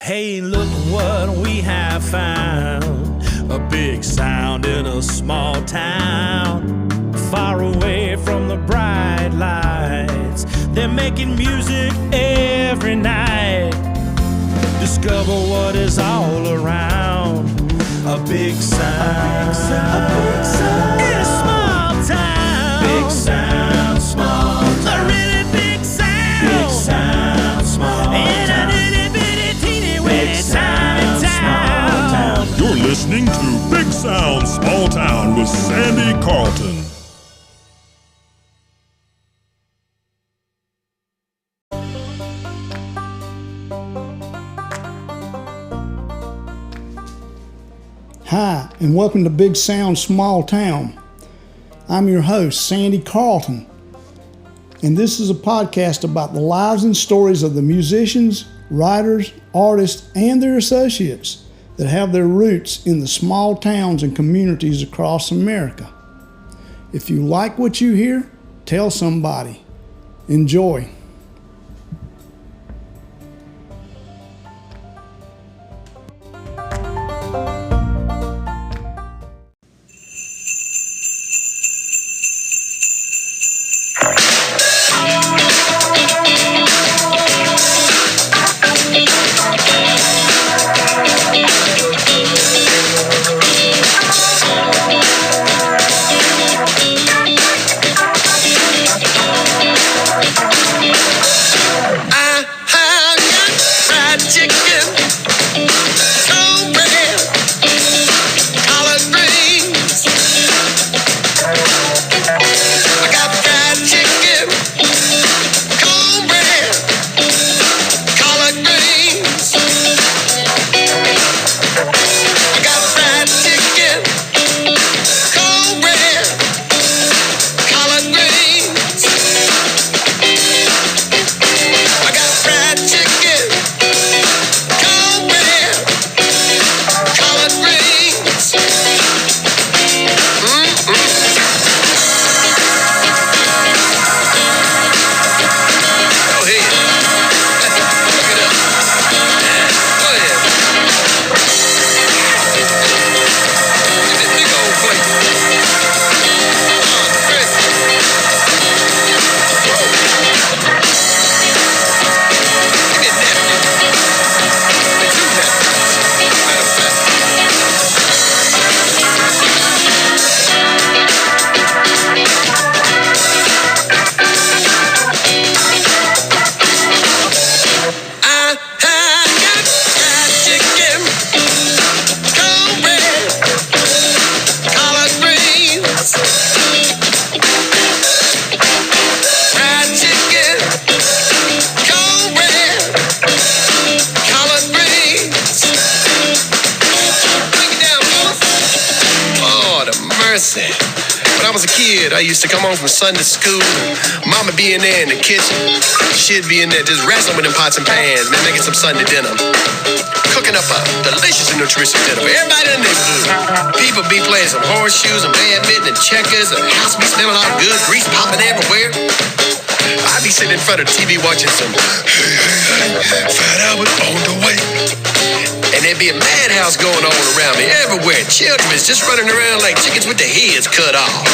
Hey, look what we have found. A big sound in a small town, far away from the bright lights. They're making music every night. Discover what is all around. A big sound, a big sound in a small town. Big sound, small town. A really big sound. Big sound, small town. You're listening to Big Sound, Small Town with Sandy Carlton. Hi, and welcome to Big Sound, Small Town. I'm your host, Sandy Carlton, and this is a podcast about the lives and stories of the musicians, writers, artists, and their associates that have their roots in the small towns and communities across America. If you like what you hear, tell somebody. Enjoy. When I was a kid, I used to come home from Sunday school, and Mama be in there in the kitchen. She'd be in there just wrestling with them pots and pans, man, making some Sunday dinner. Cooking up a delicious and nutritious dinner for everybody in the neighborhood. People be playing some horseshoes and badminton and checkers, and the house be smelling all good, grease popping everywhere. I'd be sitting in front of the TV watching some Fat Albert on the way. And there'd be a madhouse going on around me everywhere. Children was just running around like chickens with their heads cut off.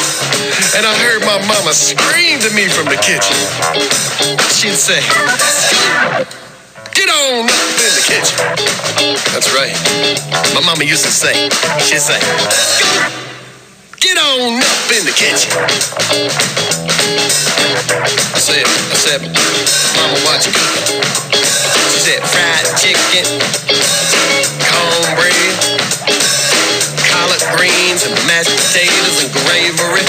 And I heard my mama scream to me from the kitchen. She'd say, "Get on up in the kitchen." That's right. My mama used to say, she'd say, "Get on up in the kitchen." I said, "Mama, what you cooking?" She said, "Fried chicken, cornbread, collard greens, and mashed potatoes and gravy.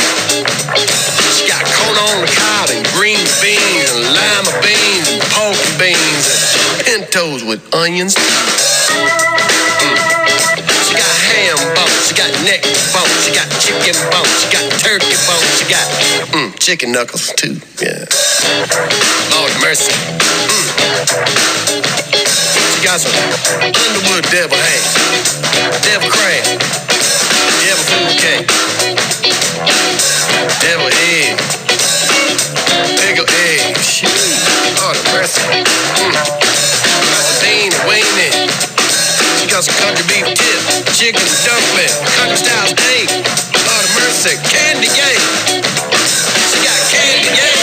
She got corn on the cob and green beans and lima beans and pork and beans and pintos with onions. She got ham bones, she got neck bones, she got chicken bones, she got turkey bones, she got chicken knuckles too, yeah. Lord mercy. She got some Underwood devil ham, devil crab, devil food cake, devil egg, pickled egg, shoot, Lord mercy. Got some bean weenie. chicken dumpling, country style steak. Lord of mercy, candy cane. She got candy cane.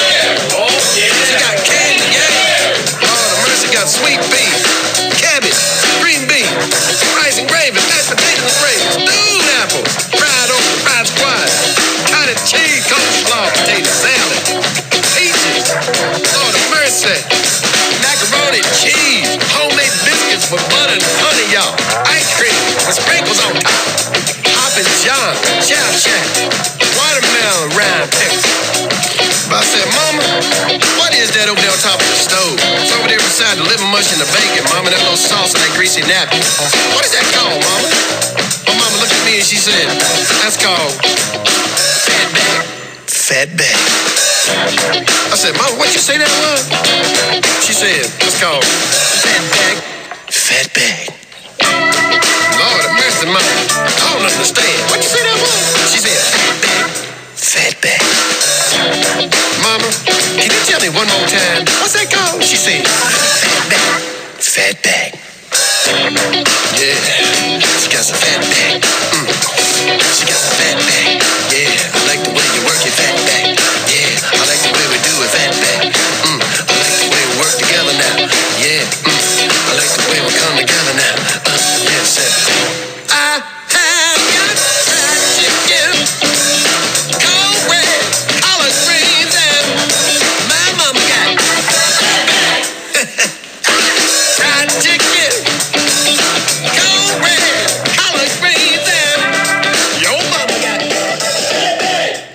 She got candy cane. Lord of mercy, got sweet beef, cabbage, green beans, rice and gravy, mashed potatoes and gravy, stewed apples, fried okra, fried squash, cottage cheese, coleslaw, potato salad, peaches. Lord of mercy, macaroni and cheese, homemade biscuits with butter and honey, y'all, ice cream with sprinkles on top, Hoppin' John, Chow Chow, watermelon rind pickles. But I said, Mama, what is that over there on top of the stove? It's over there beside the liver mush and the bacon, Mama, that little sauce and that greasy napkin. What is that called, Mama? My mama looked at me and she said, that's called fatback. Fatback. I said, Mama, what'd you say that was? She said, it's called fatback. Fatback. Lord have mercy, Mama. I don't understand. What'd you say that was? She said, fatback. Fatback. Mama, can you tell me one more time? What's that called? She said, fatback. Fatback. Yeah, she got some fatback. She got some fatback. Yeah, I like the way you work your fatback. Yeah, I like the way we do it fatback. I like the way we work together now. Yeah, I like the way we come together now. Yeah, said I have got fried chicken, cornbread, collard greens, and my mama got fried chicken, cornbread, collard greens, and your mama got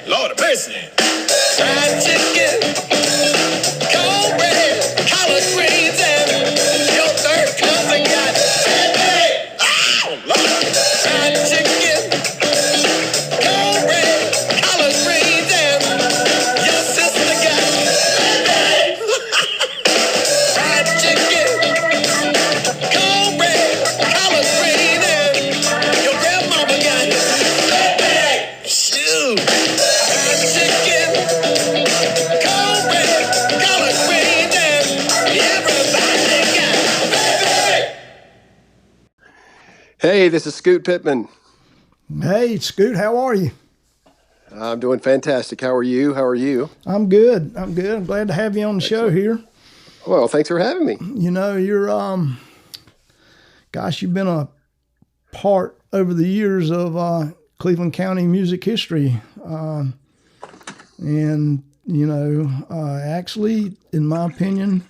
Lord of mercy. Fried chicken, cornbread, collard greens, and your third cousin got oh, Lord. Fried chicken, cornbread, collard greens, and your sister got fried chicken, cornbread, collard greens, and your grandmama got shoot. Fried chicken, cornbread, collard greens, and everybody got Hey, this is Scoot Pittman. Hey, Scoot, how are you? I'm doing fantastic. How are you? How are you? I'm good. I'm good. I'm glad to have you on the show here. Well, thanks for having me. You know, you're, gosh, you've been a part over the years of Cleveland County music history. And, you know, actually, in my opinion,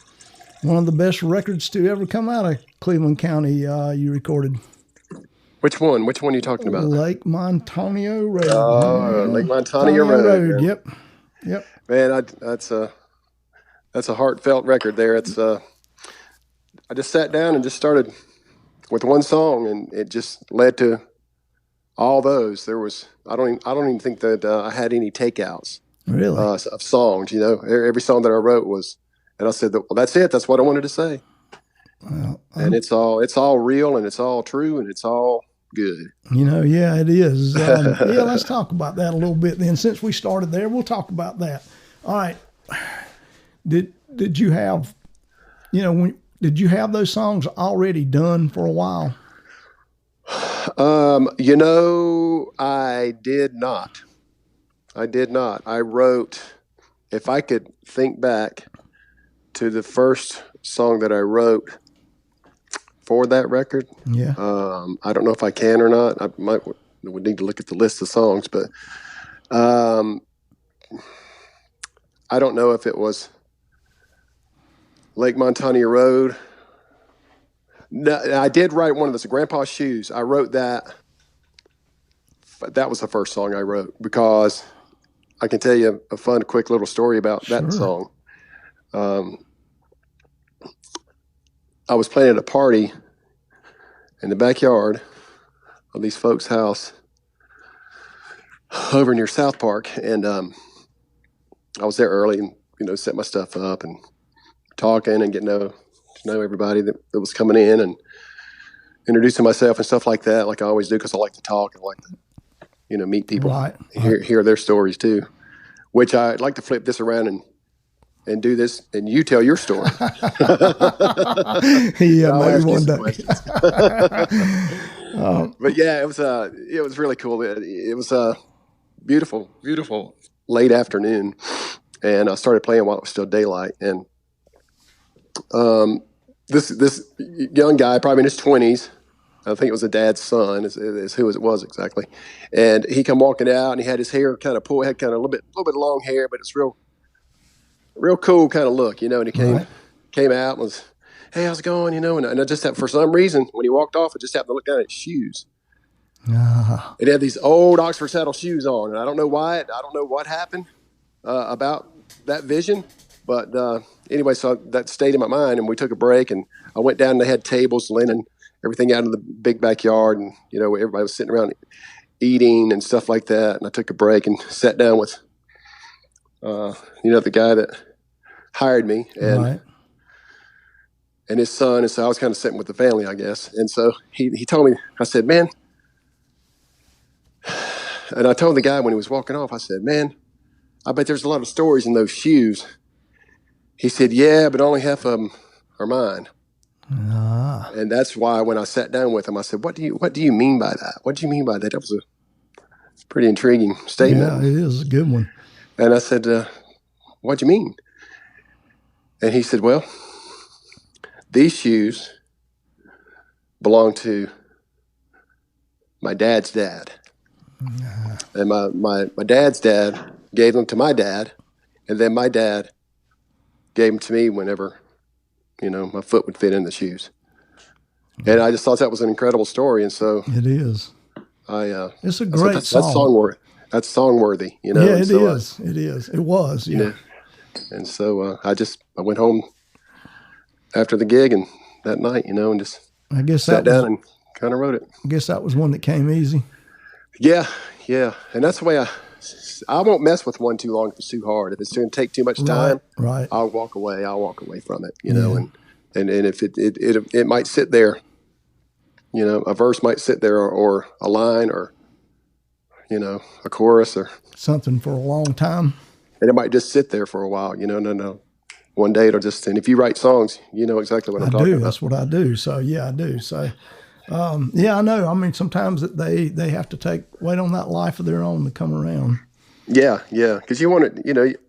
one of the best records to ever come out of Cleveland County you recorded. Which one? Which one are you talking about? Lake Montonia Road. Lake Montonia Road. Man. Yep. Man, that's a heartfelt record there. It's I just sat down and just started with one song, and it just led to all those. There was I don't even think that I had any takeouts. Really? Of songs. You know, every song that I wrote was, and I said, well, that's it. That's what I wanted to say. Well, And it's all real, and it's all true, and it's all good. you know, yeah, it is. Yeah, let's talk about that a little bit then. Since we started there, we'll talk about that. All right. Did you have, did you have those songs already done for a while? You know, I did not. I wrote, if I could think back to the first song that I wrote for that record. Yeah. I don't know if I can or not. Would need to look at the list of songs, but I don't know if it was Lake Montonia Road. No, I did write one of those, Grandpa's Shoes. I wrote that. That was the first song I wrote, because I can tell you a fun, quick little story about that song. I was playing at a party in the backyard of these folks' house over near South Park, and I was there early and set my stuff up and talking and getting to know everybody that was coming in and introducing myself and stuff like that, like I always do, because I like to talk and like to meet people, right. Hear their stories too. Which I'd like to flip this around and do this, and you tell your story. Yeah, maybe one day. But yeah, it was really cool. It was a beautiful late afternoon, and I started playing while it was still daylight. And this young guy, probably in his 20s, I think it was a dad's son, is who it was exactly. And he come walking out, and he had his hair kind of pulled, had kind of a little bit of long hair, but it's real cool kind of look, And he came out and was, hey, how's it going? And I just for some reason, when he walked off, I just happened to look down at his shoes. It had these old Oxford saddle shoes on, and I don't know why. I don't know what happened about that vision, but anyway, so that stayed in my mind. And we took a break, and I went down, and they had tables, linen, everything out in the big backyard, and everybody was sitting around eating and stuff like that. And I took a break and sat down with the guy that hired me and his son. And so I was kind of sitting with the family, I guess. And so he told me, I said, man, and I told the guy when he was walking off, I said, man, I bet there's a lot of stories in those shoes. He said, yeah, but only half of them are mine. And that's why when I sat down with him, I said, what do you mean by that? What do you mean by that? That was a pretty intriguing statement. Yeah, it is a good one. And I said, what do you mean? And he said, well, these shoes belong to my dad's dad. And my dad's dad gave them to my dad, and then my dad gave them to me whenever, my foot would fit in the shoes. And I just thought that was an incredible story. And so it is. It's a great song. That's song-worthy, Yeah, it is. It is. It was, yeah. And so I went home after the gig and that night, and just sat down and kind of wrote it. I guess that was one that came easy. Yeah. And that's the way I won't mess with one too long if it's too hard. If it's going to take too much time, right. I'll walk away. From it, and if it might sit there, a verse might sit there or a line or, a chorus or something for a long time. And it might just sit there for a while, no. One day it'll just, and if you write songs, you know exactly what I'm talking about. That's what I do. So yeah, I do. So, I know. I mean, sometimes they have to wait on that life of their own to come around. Yeah. Cause you want it,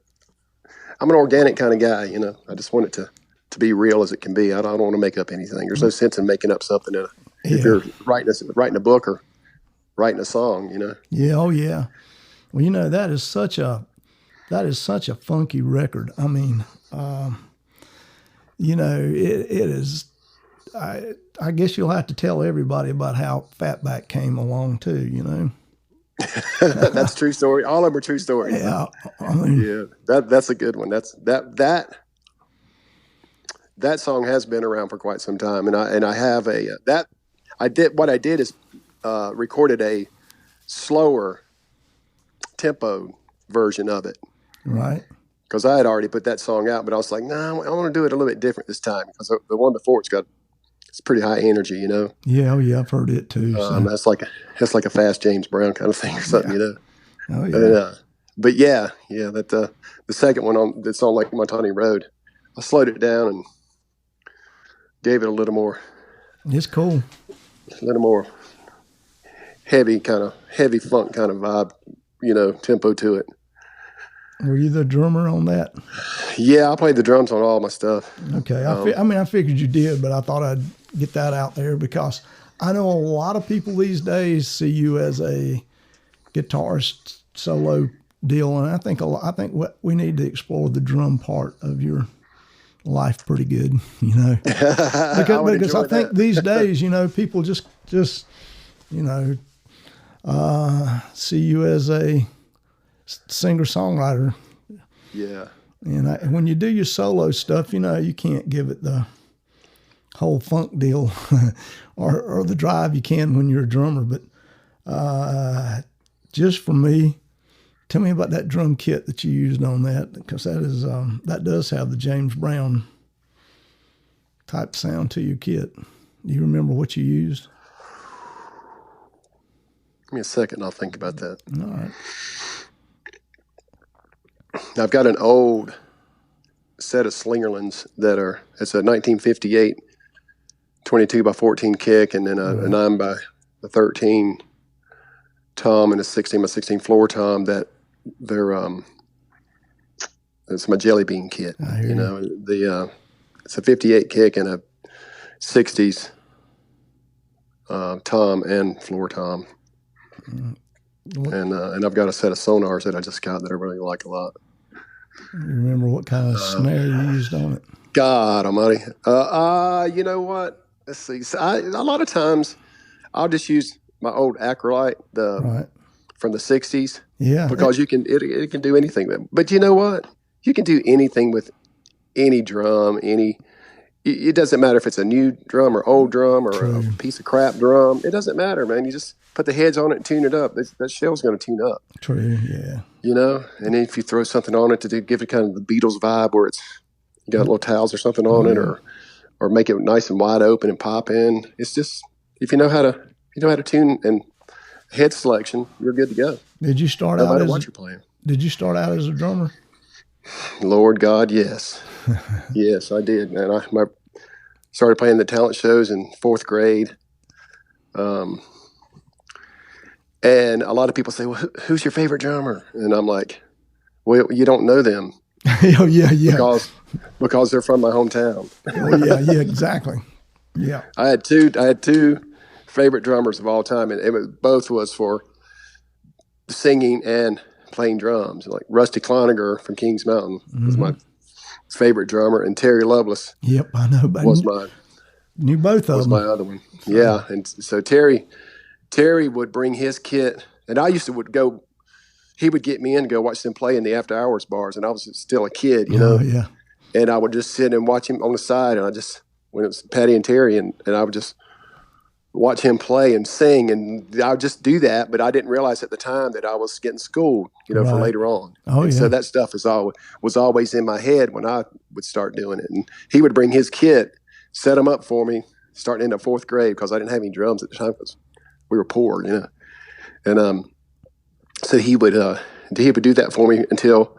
I'm an organic kind of guy, I just want it to be real as it can be. I don't want to make up anything. There's no sense in making up something if you're writing a book or writing a song, Yeah. Oh yeah. Well, that is such a funky record. I mean, it is, I guess you'll have to tell everybody about how Fatback came along too, That's a true story. All of them are true stories. Yeah. I mean, that's a good one. That song has been around for quite some time. And I have what I did is recorded a slower tempo version of it. Right. Because I had already put that song out, but I was like, I want to do it a little bit different this time because the one before it's pretty high energy, Yeah, I've heard it too. So. That's like a fast James Brown kind of thing or something, Oh yeah. And, but that the second one that's on like Montonia Road, I slowed it down and gave it a little more. It's cool. A little more heavy funk kind of vibe, tempo to it. Were you the drummer on that? Yeah, I played the drums on all my stuff. Okay. I figured you did, but I thought I'd get that out there because I know a lot of people these days see you as a guitarist solo deal, and I think we need to explore the drum part of your life pretty good, because I think these days, people just see you as a singer-songwriter. Yeah. And when you do your solo stuff, you can't give it the whole funk deal or the drive you can when you're a drummer. But just for me, tell me about that drum kit that you used on that, because that does have the James Brown type sound to your kit. Do you remember what you used? Give me a second, I'll think about that. All right. I've got an old set of Slingerlands it's a 1958 22 by 14 kick, and then a 13 tom and a 16, my 16 floor tom that they're it's my jelly bean kit. You know, it's a 58 kick and a 60s tom and floor tom. And I've got a set of sonars that I just got that I really like a lot. You remember what kind of snare you used on it? God almighty. You know what? Let's see. So a lot of times I'll just use my old Acrolite from the 60s. Yeah. Because it can do anything. But you know what? You can do anything with any drum, it doesn't matter if it's a new drum or old drum or a piece of crap drum. It doesn't matter, man. You just put the heads on it and tune it up. That shell's going to tune up. True, yeah. You know, and if you throw something on it to give it kind of the Beatles vibe where you got little towels or something on it, or make it nice and wide open and pop in. It's just if you know how to tune and head selection, you're good to go. Did you start out as what you're playing? Did you start out as a drummer? Lord God, yes. Yes, I did, man. I started playing the talent shows in 4th grade. And a lot of people say, well, who's your favorite drummer? And I'm like, well, you don't know them. Oh, yeah. Because they're from my hometown. Yeah, exactly. Yeah. I had two favorite drummers of all time, and both was for singing and playing drums. Like Rusty Cloninger from Kings Mountain was my favorite drummer, and Terry Lovelace. Yep, I know. Knew both of them. Was my other one. Yeah, and so Terry would bring his kit, and I used to he would get me in to go watch them play in the after hours bars, and I was still a kid, you know. Yeah. And I would just sit and watch him on the side, and when it was Patty and Terry, and I would just watch him play and sing, and I would just do that, but I didn't realize at the time that I was getting schooled, you know, for later on. So that stuff was always in my head when I would start doing it. And he would bring his kit, set them up for me, starting into 4th grade, because I didn't have any drums at the time because we were poor, you know. And so he would do that for me until,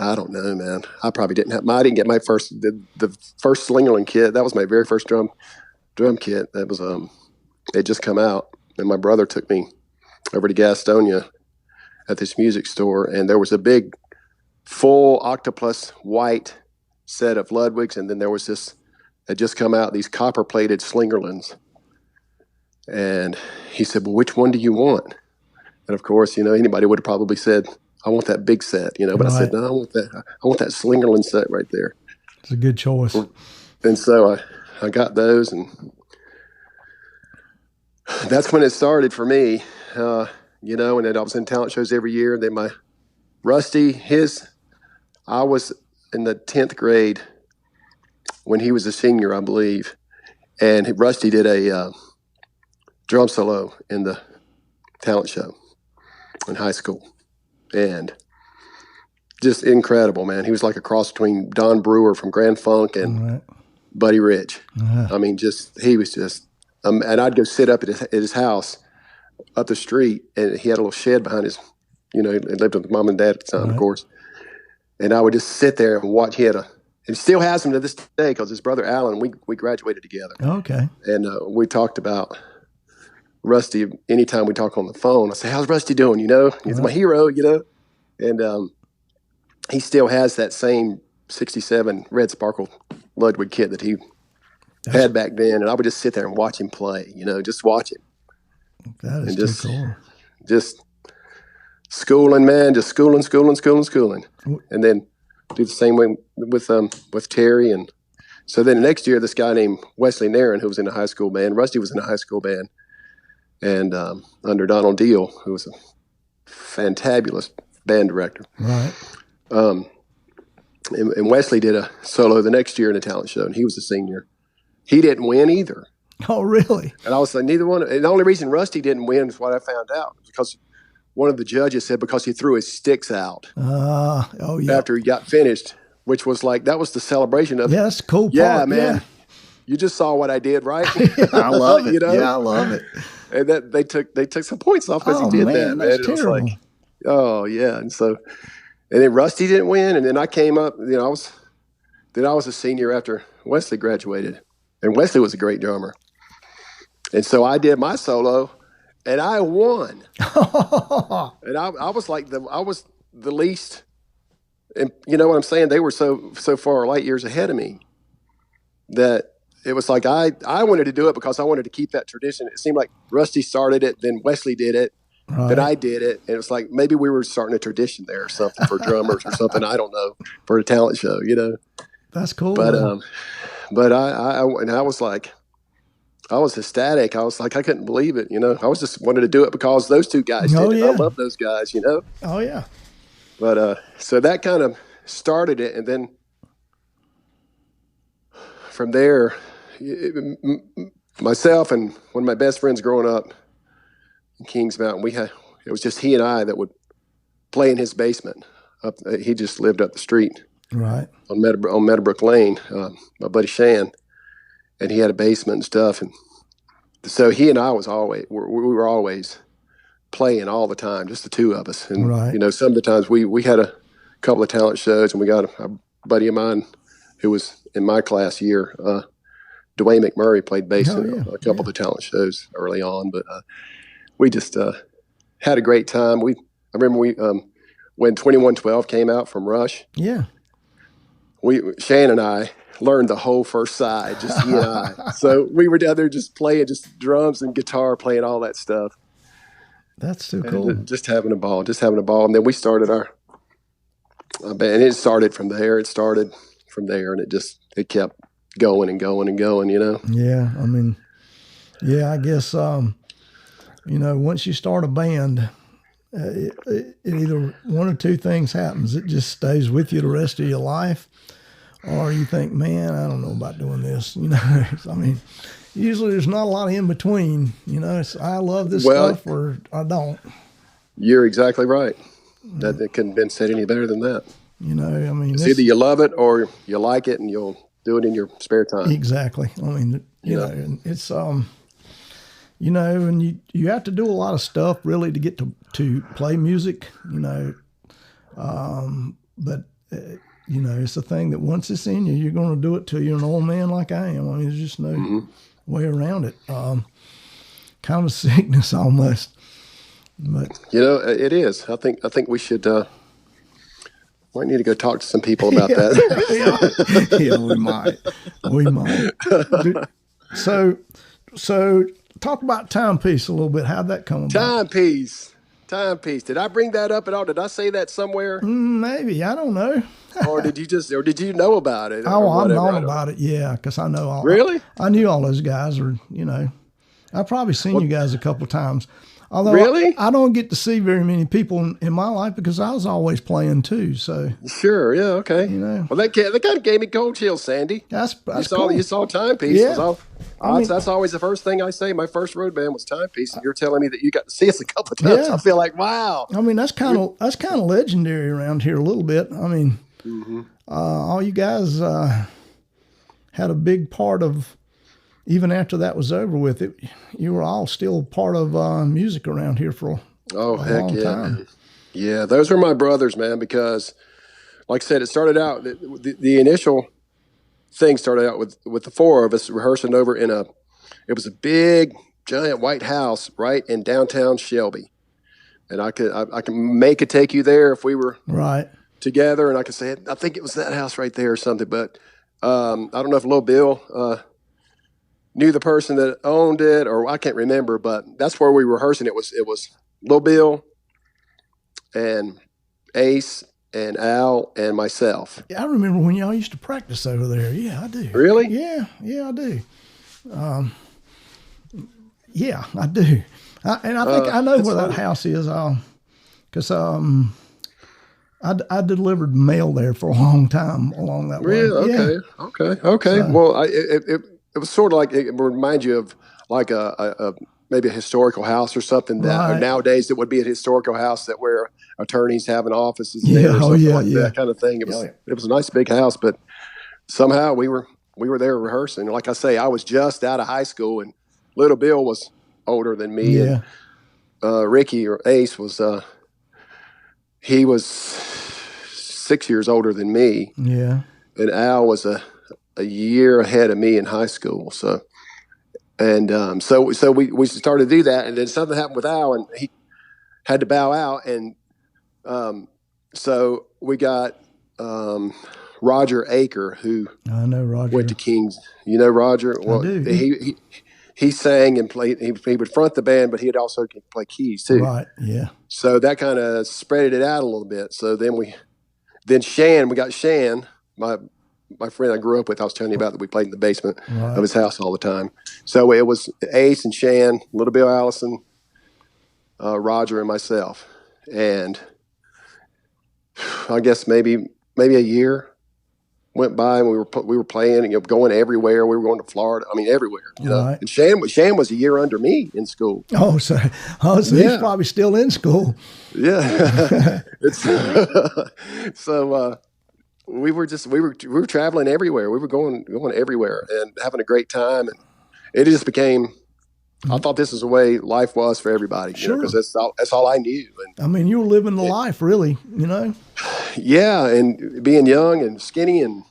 I don't know, man. I probably I didn't get my first, the first Slingerland kit. That was my very first drum kit. That was, it just come out. And my brother took me over to Gastonia at this music store. And there was a big full octopus white set of Ludwigs. And then there was this, had just come out, these copper plated Slingerlands. And he said, well, which one do you want? And of course, you know, anybody would have probably said, I want that big set, you know, but I said, no, I want that Slingerland set right there. It's a good choice. And so I got those, and that's when it started for me, you know, and then I was in talent shows every year. And then my Rusty, I was in the 10th grade when he was a senior, I believe. And Rusty did a drum solo in the talent show in high school. And just incredible, man. He was like a cross between Don Brewer from Grand Funk and Buddy Rich. I mean, he was just, and I'd go sit up at his house up the street, and he had a little shed behind his, you know, he lived with mom and dad at the time, of course. And I would just sit there and watch. And he still has him to this day because his brother Alan, we graduated together. Okay. And we talked about Rusty. Anytime we talk on the phone, I say, how's Rusty doing? You know, he's my hero, you know. And he still has that same 67 red sparkle Ludwig kit that he had back then. And I would just sit there and watch him play, you know, just watch him. That is too cool. Just schooling, man, just schooling. And then do the same way with Terry. And so then the next year, this guy named Wesley Nairn, who was in a high school band, Rusty was in a high school band. And under Donald Deal, who was a fantabulous band director. Right. And Wesley did a solo the next year in a talent show, and he was a senior. He didn't win either. Oh, really? And I was like, neither one. And the only reason Rusty didn't win is what I found out, because one of the judges said because he threw his sticks out. After he got finished, which was like, that was the celebration of. Yeah, that's a cool part. Yeah, man. Yeah. You just saw what I did, right? I love it. You know? Yeah, I love it. And that they took some points off because he did that. That's terrible. It was like, oh yeah. And then Rusty didn't win, and then I came up. You know, I was a senior after Wesley graduated, and Wesley was a great drummer. And so I did my solo, and I won. And I was like I was the least, and you know what I'm saying? They were so far light years ahead of me that it was like I wanted to do it because I wanted to keep that tradition. It seemed like Rusty started it, then Wesley did it, then I did it, and it was like maybe we were starting a tradition there or something for drummers or something. I don't know, for a talent show, you know. That's cool. But I was like, I was ecstatic. I was like, I couldn't believe it, you know. I was just wanted to do it because those two guys did it. Yeah. I love those guys, you know. Oh yeah. But so that kind of started it, and then from there, myself and one of my best friends growing up in Kings Mountain, it was just he and I that would play in his basement. He just lived up the street, right on Meadowbrook Lane. My buddy Shan, and he had a basement and stuff, and so he and I we were always playing all the time, just the two of us. And you know, some of the times we had a couple of talent shows, and we got a buddy of mine who was in my class year, Dwayne McMurray, played bass in a couple of the talent shows early on. But we just had a great time. I remember when 2112 came out from Rush. Yeah. Shane and I learned the whole first side, just he and I. So we were down there just playing just drums and guitar, playing all that stuff. That's so cool. Just having a ball. And then we started our band, and it started from there. And it kept going and going and going, you know? Yeah. I mean, I guess, you know, once you start a band, it either one or two things happens. It just stays with you the rest of your life, or you think, man, I don't know about doing this. You know, I mean, usually there's not a lot of in between. You know, I love this stuff or I don't. You're exactly right. That it couldn't have been said any better than that. You know, I mean, it's either you love it or you like it, and you'll do it in your spare time. Exactly. I mean, you know, and it's you know, and you have to do a lot of stuff really to get to play music. You know, but you know, it's a thing that once it's in you, you're going to do it till you're an old man like I am. I mean, there's just no way around it. Kind of a sickness almost. But you know, it is. I think we should. Might need to go talk to some people about that. Yeah, we might. So talk about Timepiece a little bit. How'd that come about? Timepiece. Did I bring that up at all? Did I say that somewhere? Maybe, I don't know. or did you know about it? Oh, I've known about it. Yeah, because I know all. Really? I knew all those guys, or you know, I've probably seen you guys a couple of times. Although really? I don't get to see very many people in my life because I was always playing too. So sure, yeah, okay. You know, well, that kind of gave me cold chills, Sandy. That's cool. You saw Timepiece. Yeah. That's always the first thing I say. My first road band was Timepiece, and you're telling me that you got to see us a couple of times. Yeah. I feel like wow. I mean, that's kind of legendary around here a little bit. I mean, all you guys had a big part of. Even after that was over with, you were all still part of music around here for a long time. Man. Yeah, those were my brothers, man, because like I said, it started out, the initial thing started out with the four of us rehearsing over it was a big, giant white house right in downtown Shelby. And I can take you there if we were together, and I could say, I think it was that house right there or something, but I don't know if Little Bill knew the person that owned it, or I can't remember, but that's where we were rehearsing. It was Lil Bill and Ace and Al and myself. Yeah, I remember when y'all used to practice over there. Yeah, I do. Really? Yeah, I do. Yeah, I do. And I think I know where that house is, because I delivered mail there for a long time along that way. Really? Okay. So, well, it was sort of like, it would remind you of like a maybe a historical house or something that nowadays it would be a historical house that where attorneys have an offices there or something that kind of thing. It was a nice big house, but somehow we were there rehearsing. Like I say, I was just out of high school, and Little Bill was older than me. Yeah. And Ricky, or Ace, was he was 6 years older than me. Yeah. And Al was a year ahead of me in high school. So, And so we started to do that, and then something happened with Al, and he had to bow out, and so we got Roger Aker, who I know Roger. went to King's. You know Roger? Well, I do. He sang and played. He would front the band, but he'd also play keys too. Right. Yeah. So that kind of spread it out a little bit. So then we got Shan, my friend I grew up with. I was telling you about that we played in the basement of his house all the time. So it was Ace and Shan, Little Bill Allison, Roger, and myself. And I guess maybe a year went by, and we were playing and going everywhere. We were going to Florida. I mean, everywhere. You know? Right. And Shan was a year under me in school. Oh, so he's probably still in school. Yeah. So we were traveling everywhere. We were going everywhere and having a great time, and it just became. I thought this is the way life was for everybody, Sure, because that's all I knew. And I mean, you were living the life, really, you know. Yeah, and being young and skinny and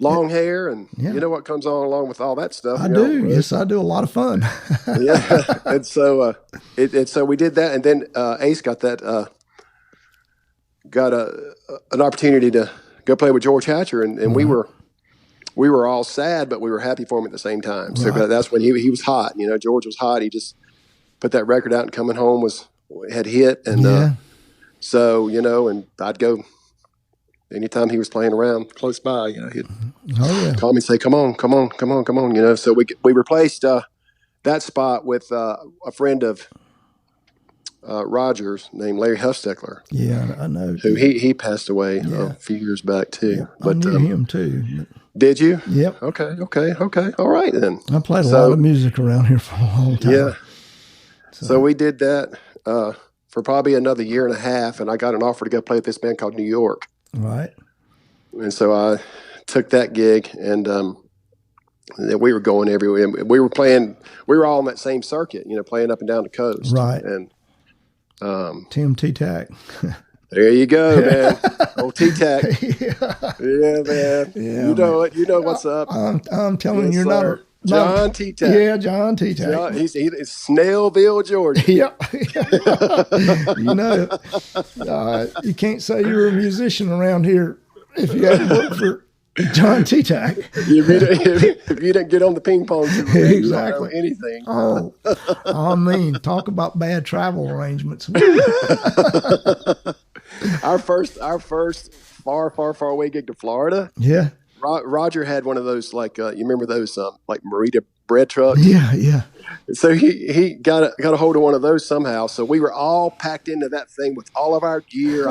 long hair, and you know what comes on along with all that stuff. I do. Yes, I do. A lot of fun. Yeah, and so so we did that, and then Ace got an opportunity to go play with George Hatcher, and we were all sad, but we were happy for him at the same time. So that's when he was hot. You know, George was hot. He just put that record out, and Coming Home had hit, and so you know, and I'd go anytime he was playing around close by. You know, he'd call me and say, "Come on." You know, so we replaced that spot with a friend of Rogers named Larry Huffsteckler. Yeah, I know. Who he passed away a few years back too. Yeah, but I knew him too. Did you? Yep. Okay. All right then. I played a lot of music around here for a long time. Yeah. So we did that for probably another year and a half, and I got an offer to go play with this band called New York. Right. And so I took that gig, and we were going everywhere. We were playing. We were all on that same circuit, you know, playing up and down the coast. Right. And Tim T-Tac. There you go, man. Old T-Tac. Yeah, man. Yeah, you know it. You know what's up. I'm telling you, you're not John T-Tac. Yeah, John T-Tac. He's Snailville, Georgia. Yeah. You know, you can't say you're a musician around here if you haven't worked for John T-Tac. If you didn't get on the ping pong too, exactly. You don't know anything. Oh, I mean, talk about bad travel arrangements. Our first far away gig to Florida. Yeah. Roger had one of those, like you remember those like Marita bread trucks. Yeah. So he got a hold of one of those somehow. So we were all packed into that thing with all of our gear.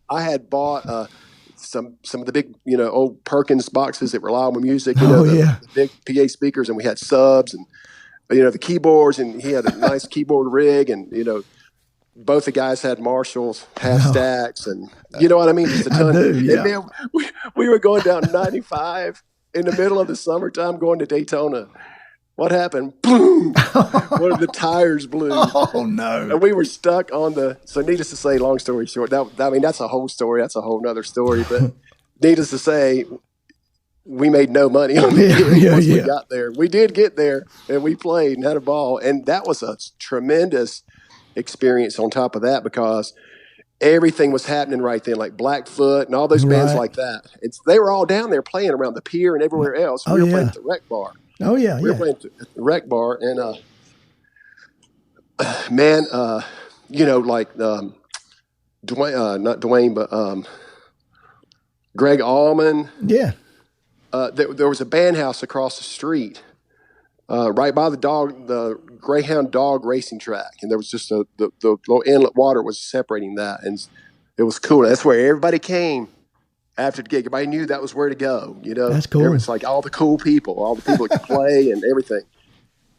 I had bought some of the big, you know, old Perkins boxes that rely on music. You know, the big PA speakers, and we had subs and, you know, the keyboards, and he had a nice keyboard rig, and, you know, both the guys had Marshalls, half stacks, and you know what I mean? Just a ton. I do, yeah. And man, we were going down 95 in the middle of the summertime going to Daytona. What happened? Boom! One of the tires blew. Oh, no. And we were stuck on so needless to say, long story short, that's a whole story. That's a whole nother story. But needless to say, we made no money on it once we got there. We did get there, and we played and had a ball. And that was a tremendous experience on top of that, because everything was happening right then, like Blackfoot and all those bands like that. They were all down there playing around the pier and everywhere else. We were playing at the Rec Bar. Oh yeah, we were playing at the Rec Bar, and man, you know, like Dwayne, not Dwayne, but Greg Allman. Yeah. There was a band house across the street, right by the Greyhound dog racing track, and there was just the little inlet water was separating that, and it was cool. That's where everybody came after the gig. Everybody knew that was where to go. You know, that's cool. It was like all the cool people, all the people that could play and everything.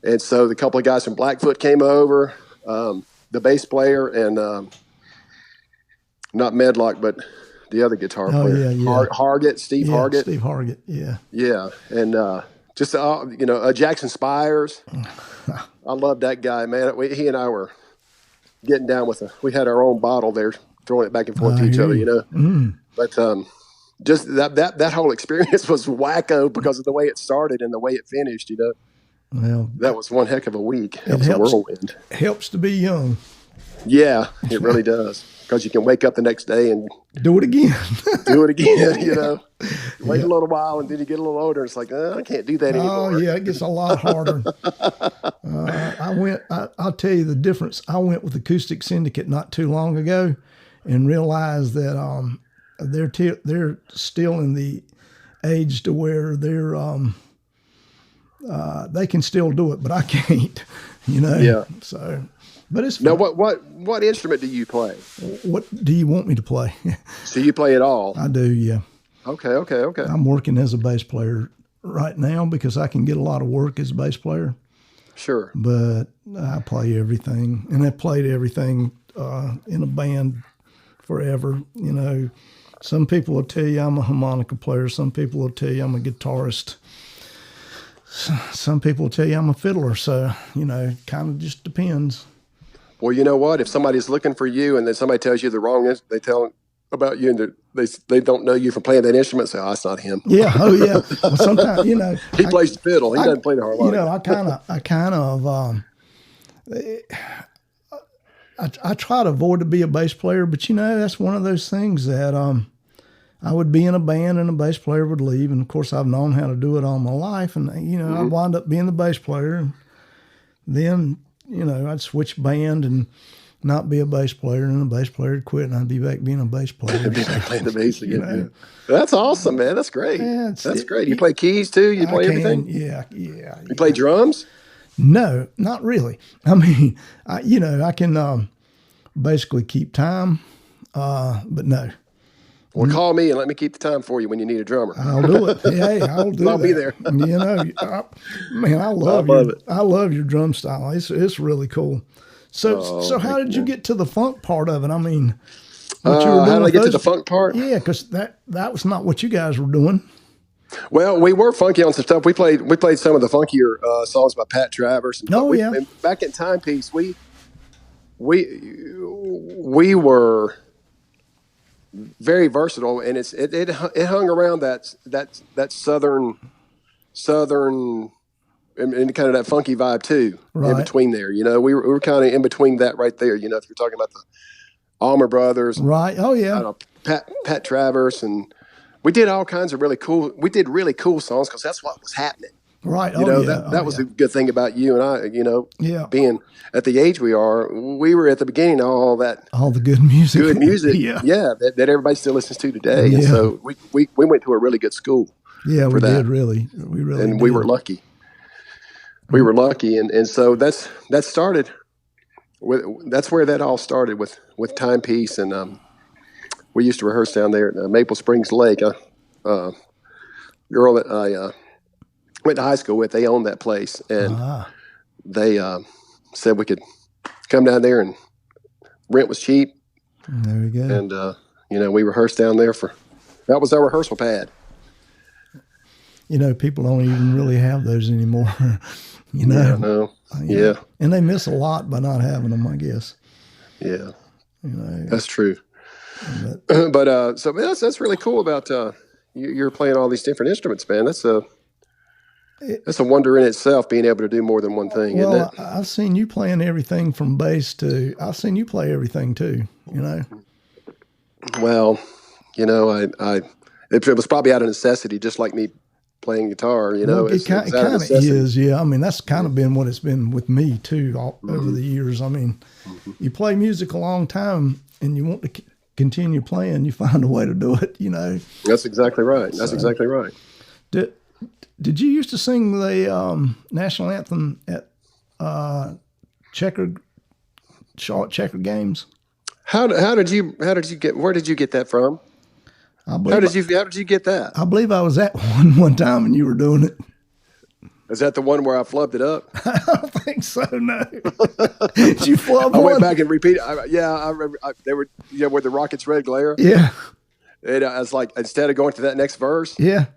And so the couple of guys from Blackfoot came over, the bass player and not Medlock, but the other guitar player, Hargett, Steve Hargett. Steve Hargett, yeah, and just you know, Jackson Spires. I love that guy, man. He and I were getting down with we had our own bottle there, throwing it back and forth to each other, you know. But just that whole experience was wacko because of the way it started and the way it finished, you know. Well, that was one heck of a week. It was helps, a whirlwind. Helps to be young. Yeah, it really does. Because you can wake up the next day and do it again. do it again, you know. Wait a little while, and then you get a little older. It's like, I can't do that anymore. Oh, yeah, it gets a lot harder. I'll tell you the difference. I went with Acoustic Syndicate not too long ago and realized that they're still in the age to where they can still do it, but I can't, you know. Yeah. So, but it's fun. Now, what instrument do you play? What do you want me to play? So you play it all? I do, yeah. Okay. I'm working as a bass player right now because I can get a lot of work as a bass player. Sure. But I play everything, and I played everything in a band forever. You know, some people will tell you I'm a harmonica player. Some people will tell you I'm a guitarist. Some people will tell you I'm a fiddler. So, you know, kind of just depends. Well, you know what? If somebody's looking for you and then somebody tells you the wrong, they tell about you and they don't know you from playing that instrument, say, oh, it's not him. Yeah. Oh, yeah. Well, sometimes, you know. He plays the fiddle. He doesn't play the harmonica. You know, I try to avoid to be a bass player, but, you know, that's one of those things that I would be in a band and a bass player would leave. And, of course, I've known how to do it all my life. And, you know, I'd wind up being the bass player. And then, you know, I'd switch band and not be a bass player, and the bass player would quit, and I'd be back being a bass player. Be back playing the bass again. You know? That's awesome, man. That's great. Yeah, that's great. You play keys too? You play everything? Yeah. You play drums? No, not really. I mean, I can basically keep time, but no. Well, call me and let me keep the time for you when you need a drummer. I'll do it. Hey, I'll do it. I'll be there. You know, I love your drum style. It's really cool. So how did you get to the funk part of it? I mean, what you were doing? How did I get to the funk part? Yeah, because that was not what you guys were doing. Well, we were funky on some stuff. We played some of the funkier songs by Pat Travers. And back in Timepiece, we were very versatile, and it hung around that southern and kind of that funky vibe too, right. In between there. You know, we were kind of in between that right there. You know, if you're talking about the Almer Brothers, right? Oh yeah, I don't know, Pat Travers, and we did all kinds of really cool songs because that's what was happening. Right. You know, that was a good thing about you and I. You know, being at the age we are, we were at the beginning of all the good music, that everybody still listens to today. Yeah. And so we went to a really good school. Yeah, we did really, and we were lucky. We were lucky, and so that's where that all started with Timepiece, and we used to rehearse down there at Maple Springs Lake. A girl that I went to high school with, they owned that place, and they said we could come down there, and rent was cheap. There we go. And you know, we rehearsed down there that was our rehearsal pad. You know, people don't even really have those anymore. You know, yeah, no. Yeah, and they miss a lot by not having them, I guess. Yeah, you know, that's true. But so that's really cool about you're playing all these different instruments, man. That's a wonder in itself, being able to do more than one thing. Well, isn't it? I've seen you playing everything from bass to. I've seen you play everything too. You know. Well, you know, it was probably out of necessity, just like me playing guitar, you know. Well, it kind of is, yeah. I mean, that's kind of been what it's been with me too over the years. I mean, you play music a long time and you want to continue playing, you find a way to do it, you know. That's exactly right. That's exactly right. Did you used to sing the National Anthem at checker games? Where did you get that from? How did you get that? I believe I was at one time and you were doing it. Is that the one where I flubbed it up? I don't think so. No. Did you flub I went back and repeated. I remember. They were with the Rockets' red glare. Yeah. And I was like, instead of going to that next verse. Yeah.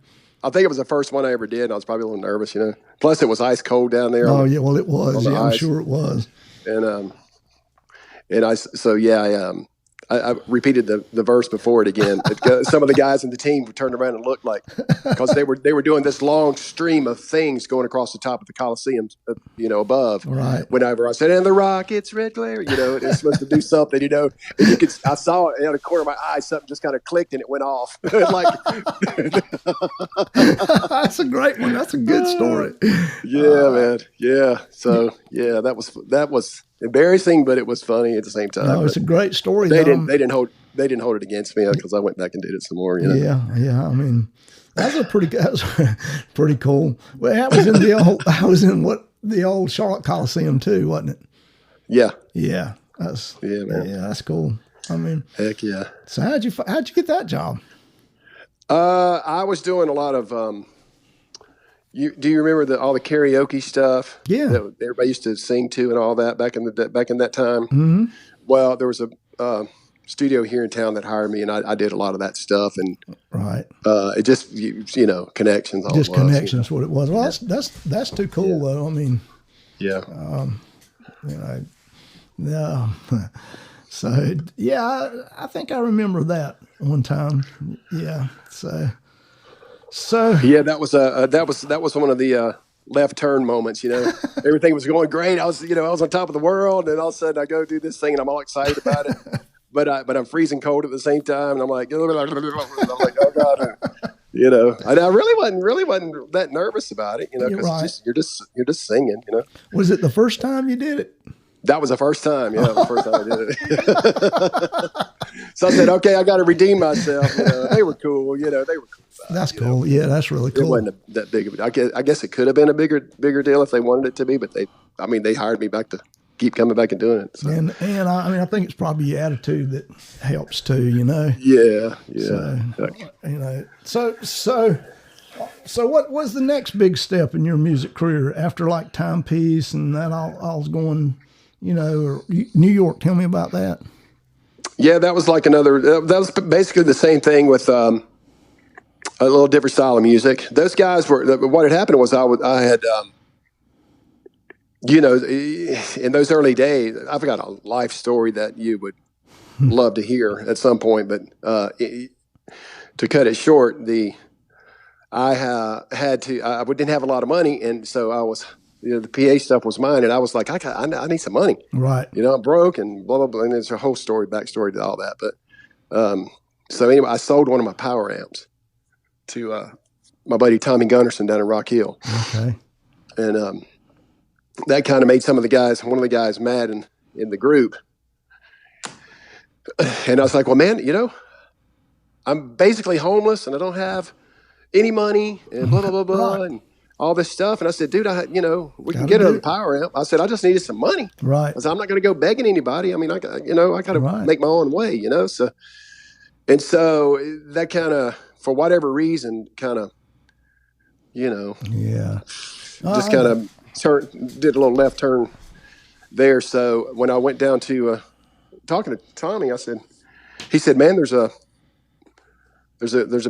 I think it was the first one I ever did. And I was probably a little nervous, you know. Plus, it was ice cold down there. Oh yeah, well it was. Yeah, I'm sure it was. And I repeated the verse before it again. Some of the guys in the team turned around and looked like, because they were doing this long stream of things going across the top of the Coliseum, above. Right. Whenever I said, "And the Rockets, red glare," it's supposed to do something, and I saw it out of the corner of my eye, something just kind of clicked and it went off. Like, that's a great one. That's a good story. Yeah, man. Yeah. So yeah, that was embarrassing, but it was funny at the same time. No, it's a great story. They didn't hold it against me because I went back and did it some more. Yeah. I mean, that's pretty cool. Well, that was in the old Charlotte Coliseum too, wasn't it? Yeah. Yeah. That's cool. I mean, heck yeah. So how'd you get that job? I was doing a lot of. Do you remember all the karaoke stuff? Yeah, that everybody used to sing to and all that back in that time. Mm-hmm. Well, there was a studio here in town that hired me, and I did a lot of that stuff. And right, it just connections. Just connections, what it was. Well, that's too cool though. I mean, yeah. No. So yeah, I think I remember that one time. Yeah. So yeah, that was one of the left turn moments. Everything was going great. I was on top of the world, and all of a sudden I go do this thing, and I'm all excited about it. But I'm freezing cold at the same time, and I'm like, oh God, And I really wasn't that nervous about it, because you're just singing, Was it the first time you did it? That was the first time. Yeah, the first time I did it. So I said, okay, I got to redeem myself. They were cool. They were cool. That's cool. Yeah, that's really cool. It wasn't that big of a. I guess it could have been a bigger deal if they wanted it to be, but they hired me back to keep coming back and doing it. So. And I think it's probably your attitude that helps too. Yeah. So what was the next big step in your music career after like Timepiece and that all was going? Or New York. Tell me about that. Yeah, that was like that was basically the same thing with a little different style of music. Those guys what had happened was I had, in those early days, I've got a life story that you would love to hear at some point, but to cut it short, I didn't have a lot of money, and so I was, the PA stuff was mine, and I was like, I need some money. Right. I'm broke and blah, blah, blah. And there's a whole backstory to all that. But so anyway, I sold one of my power amps to my buddy Tommy Gunnarsson down in Rock Hill. Okay. And that kind of made one of the guys mad in the group. And I was like, well, man, I'm basically homeless and I don't have any money and blah, blah, blah, blah. Right. And all this stuff. And I said, dude, we can get another power amp. I said, I just needed some money. Right. I said, I'm not going to go begging anybody. I mean, I got to make my own way, So that kind of, for whatever reason, kind of, yeah, just kind of did a little left turn there. So when I went down to talking to Tommy, he said, man, there's a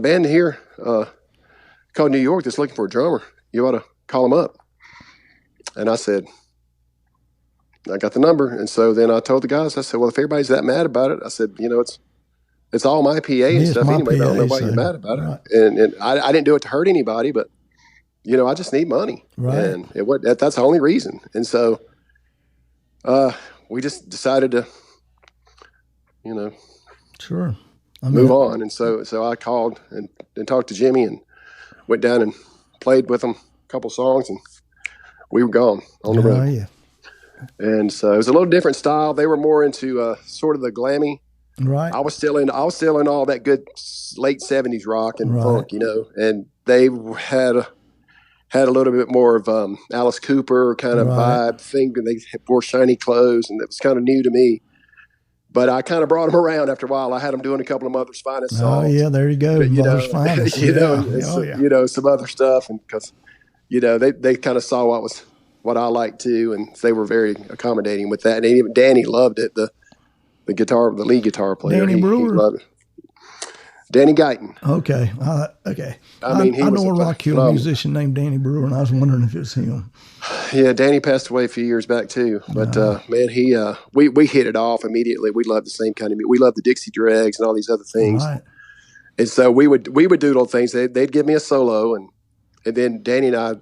band here called New York that's looking for a drummer. You ought to call them up. And I said, I got the number. And so then I told the guys, I said, well, if everybody's that mad about it, I said, it's all my PA and stuff anyway. I don't know why you're mad about it. And I didn't do it to hurt anybody, but I just need money. Right. And that's the only reason. And so we just decided to, sure. move on. And so I called and talked to Jimmy and went down and played with them a couple songs, and we were gone on the road. Yeah. And so it was a little different style. They were more into sort of the glammy. Right. I was still in all that good late 70s rock and funk, and they had a little bit more of Alice Cooper kind of vibe thing. They wore shiny clothes, and it was kind of new to me. But I kind of brought them around after a while. I had them doing a couple of Mother's Finest songs. Oh yeah, there you go. Mother's Finest. Some other stuff, and because they kind of saw what I liked too, and they were very accommodating with that. And even Danny loved it. The lead guitar player, Danny Brewer. He loved it. Danny Guyton. Okay. Okay. I mean, I know a rock hill musician named Danny Brewer, and I was wondering if it was him. Yeah, Danny passed away a few years back too. But man, we hit it off immediately. We loved the same kind of music. We loved the Dixie Dregs and all these other things. Right. And so we would do little things. They'd give me a solo, and then Danny and I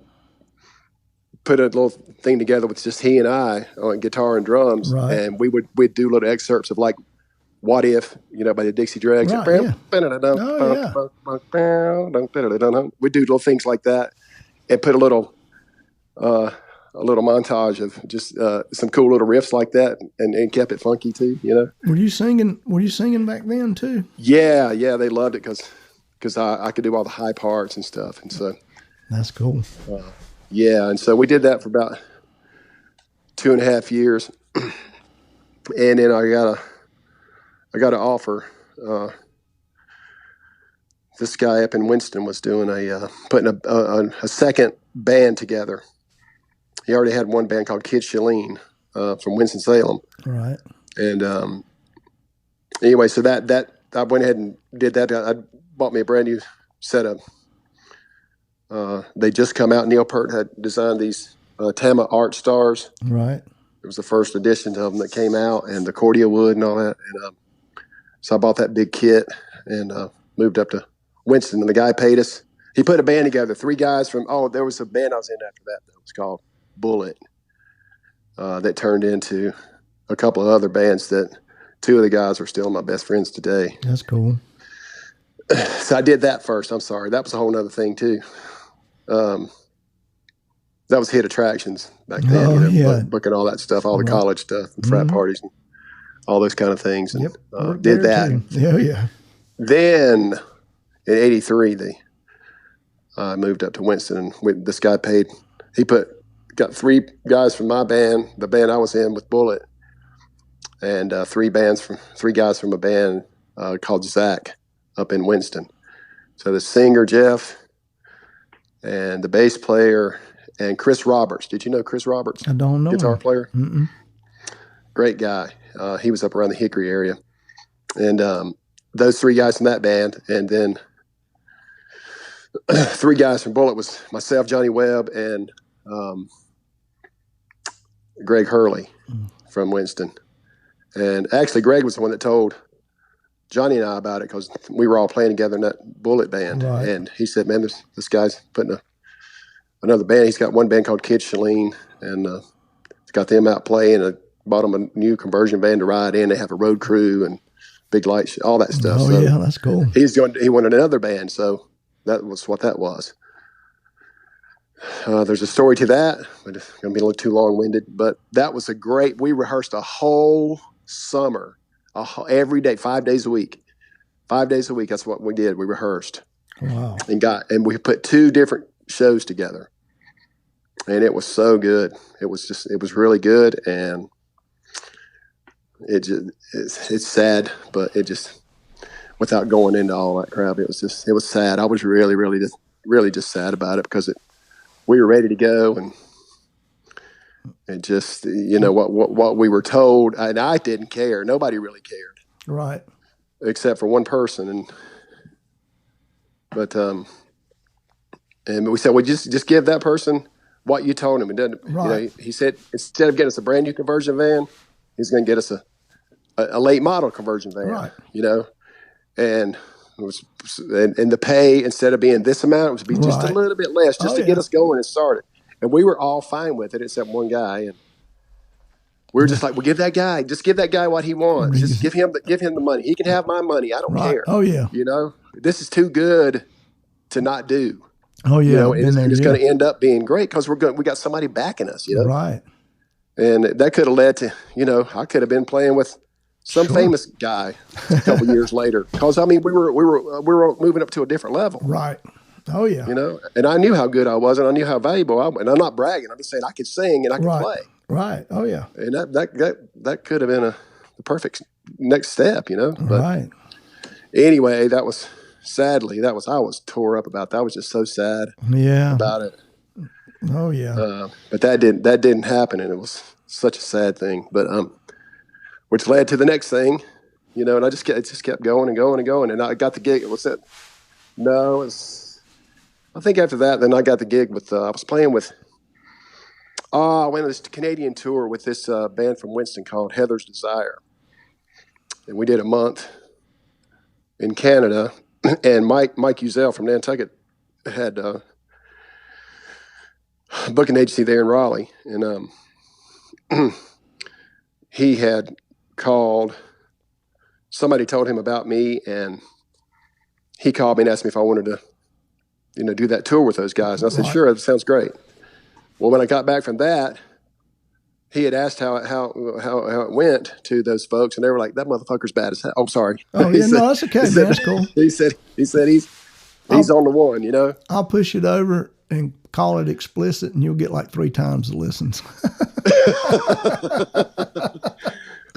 put a little thing together with just he and I on guitar and drums, Right. and we'd do little excerpts of like "What If," by the Dixie Dregs. Right, yeah. We'd do little things like that, and put a little montage of just some cool little riffs like that, and kept it funky too. Were you singing back then too? Yeah, they loved it because I could do all the high parts and stuff, and so That's cool. yeah, and so we did that for about 2.5 years, and then I got an offer. This guy up in Winston was doing putting a second band together. He already had one band called Kid Shalene from Winston-Salem. Right. And anyway, so that I went ahead and did that. I bought me a brand new set of. They just come out. Neil Peart had designed these Tama Art Stars. Right. It was the first edition of them that came out, and the Cordia wood and all that. And so I bought that big kit and moved up to Winston. And the guy paid us. He put a band together. 3 guys from. There was a band I was in after that. That was called Bullet. That turned into a couple of other bands that 2 of the guys are still my best friends today. That's cool. So I did that first. I'm sorry. That was a whole other thing too. That was Hit Attractions back then, yeah. booking all that stuff, all the college stuff, and frat parties, and all those kind of things. And did that. Too. Yeah. Then in '83, I moved up to Winston, and this guy got 3 guys from my band, the band I was in with Bullet, and 3 guys from a band called Zach up in Winston. So the singer Jeff and the bass player and Chris Roberts. Did you know Chris Roberts? I don't know. Guitar player. Mm-mm. Great guy. He was up around the Hickory area. And those 3 guys from that band, and then 3 guys from Bullet was myself, Johnny Webb, and Greg Hurley from Winston. And actually Greg was the one that told Johnny and I about it, because we were all playing together in that Bullet band. Right. And he said, man, this guy's putting another band. He's got one band called Kid Shalene, and he's got them out playing. I bought him a new conversion van to ride in. They have a road crew and big lights, all that stuff. Oh, so yeah, that's cool. he wanted another band, so that was what that was. There's a story to that, but it's going to be a little too long-winded. But that was we rehearsed a whole summer, every day, 5 days a week. 5 days a week, that's what we did. We rehearsed. Wow. And we put 2 different shows together. And it was so good. It was really good. And it's sad, but without going into all that crap, it was sad. I was really just sad about it, because we were ready to go, and it just, what we were told, and I didn't care. Nobody really cared. Right. Except for one person. But we said, well, just give that person what you told him. And then, right. He said, instead of getting us a brand new conversion van, he's going to get us a late model conversion van, right. And it was, and the pay, instead of being this amount, it was be just a little bit less, just to get us going and started. And we were all fine with it, except one guy. And we were just like, well, give that guy what he wants. Just give him the money. He can have my money. I don't care. Oh yeah. This is too good to not do. Oh yeah. And it's going to end up being great, because we got somebody backing us. Right. And that could have led to, I could have been playing with some famous guy a couple years later, because we were moving up to a different level. Right. Oh yeah. And I knew how good I was, and I knew how valuable I was. And I'm not bragging. I'm just saying I could sing and I could play. Right. Oh yeah. And that could have been the perfect next step, But right. Anyway, I was tore up about that. I was just so sad. Yeah. About it. Oh yeah. But that didn't happen, and it was such a sad thing. But which led to the next thing, and it just kept going and going and going. And I got the gig. What's that? No, I think after that, then I got the gig with. I was playing with I went on this Canadian tour with this band from Winston called Heather's Desire. And we did a month in Canada. And Mike Uzel from Nantucket had a booking agency there in Raleigh. And he had called, somebody told him about me, and he called me and asked me if I wanted to, do that tour with those guys. And I said, sure, that sounds great. Well, when I got back from that, he had asked how it went to those folks, and they were like, "That motherfucker's bad as hell." Oh, sorry. Oh yeah, no, that's okay, man. That's cool. He said he's on the one. I'll push it over and call it explicit, and you'll get like 3 times the listens.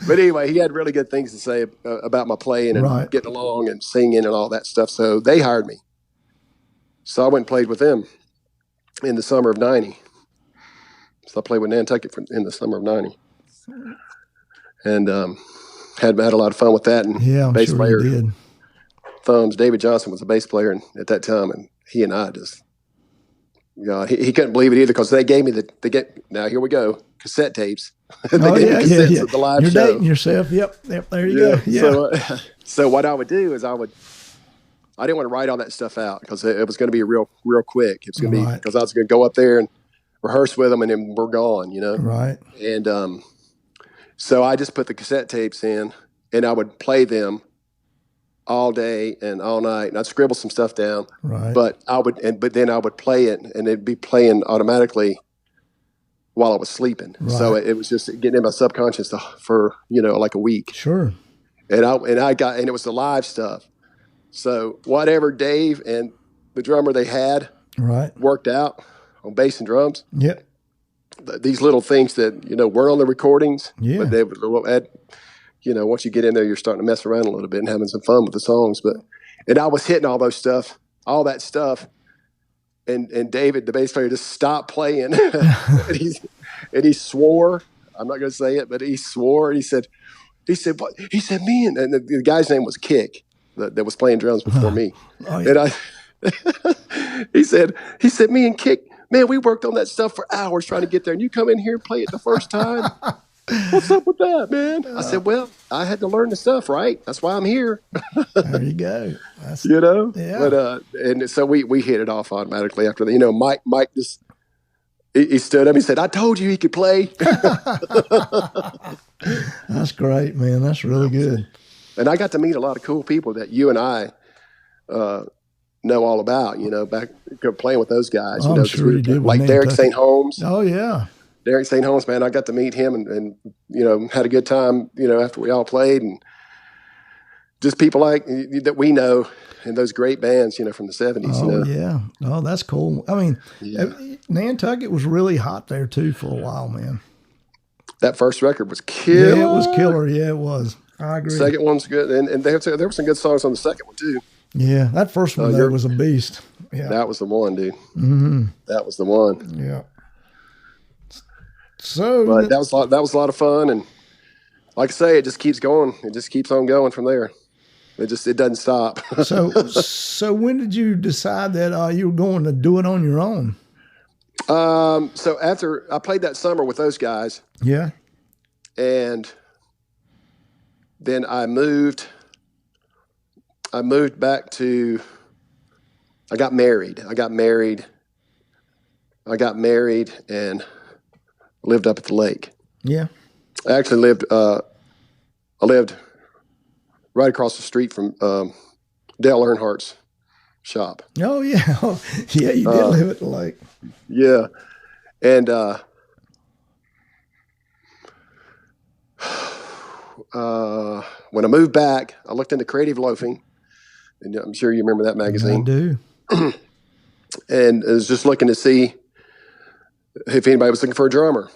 But anyway, he had really good things to say about my playing and getting along and singing and all that stuff. So they hired me. So I went and played with them in the summer of '90. So I played with Nantucket in the summer of '90, and had a lot of fun with that. And yeah, I'm bass sure player you did. Thumbs David Johnson was the bass player at that time, and he and I just, he couldn't believe it either, because they gave me now here we go, cassette tapes. They gave me cassettes of the live You're show. Dating yourself. Yep. There you go. Yeah. So what I would do is I didn't want to write all that stuff out, because it was going to be real quick. It was going to be, because I was going to go up there and rehearse with them, and then we're gone, Right. And so I just put the cassette tapes in, and I would play them all day and all night, and I'd scribble some stuff down. Right. But then I would play it, and it'd be playing automatically while I was sleeping. Right. So it was just getting in my subconscious for like a week. Sure. And it was the live stuff. So whatever Dave and the drummer they had worked out on bass and drums. Yeah. These little things that, weren't on the recordings. Yeah. But they would add, once you get in there, you're starting to mess around a little bit and having some fun with the songs. And I was hitting all that stuff. And David, the bass player, just stopped playing. and he swore. I'm not going to say it, but he swore. And he said, what? He said, me and the guy's name was Kick, that was playing drums before me. Oh, yeah. And he said, me and Kick, man, we worked on that stuff for hours trying to get there, and you come in here and play it the first time. What's up with that, man? I said, well, I had to learn the stuff, right? That's why I'm here. There you go. Yeah. But and so we hit it off automatically after that. Mike just he stood up. He said, "I told you he could play." That's great, man. That's really good. And I got to meet a lot of cool people that you and I know all about. Back playing with those guys. I'm sure you did. Like Derek St. Holmes. Oh yeah. Derek St. Holmes, man, I got to meet him and had a good time, after we all played, and just people like that we know, and those great bands, from the 70s. Oh, yeah. Oh, that's cool. I mean, Nantucket was really hot there too for a while, man. That first record was killer. Yeah, it was killer. Yeah, it was. I agree. Second one's good, and there were some good songs on the second one too. Yeah, that first one there was a beast. Yeah, that was the one, dude. Mm-hmm. That was the one. Yeah. So, but that was a lot of fun, and like I say, it just keeps going. It just keeps on going from there. It doesn't stop. So when did you decide that you were going to do it on your own? So after I played that summer with those guys, yeah, and then I moved back to. I got married, and lived up at the lake. Yeah. I actually lived right across the street from Dale Earnhardt's shop. Oh, yeah. Yeah, you did live at the lake. Yeah. And when I moved back, I looked into Creative Loafing, and I'm sure you remember that magazine. I do. And I was just looking to see if anybody was looking for a drummer.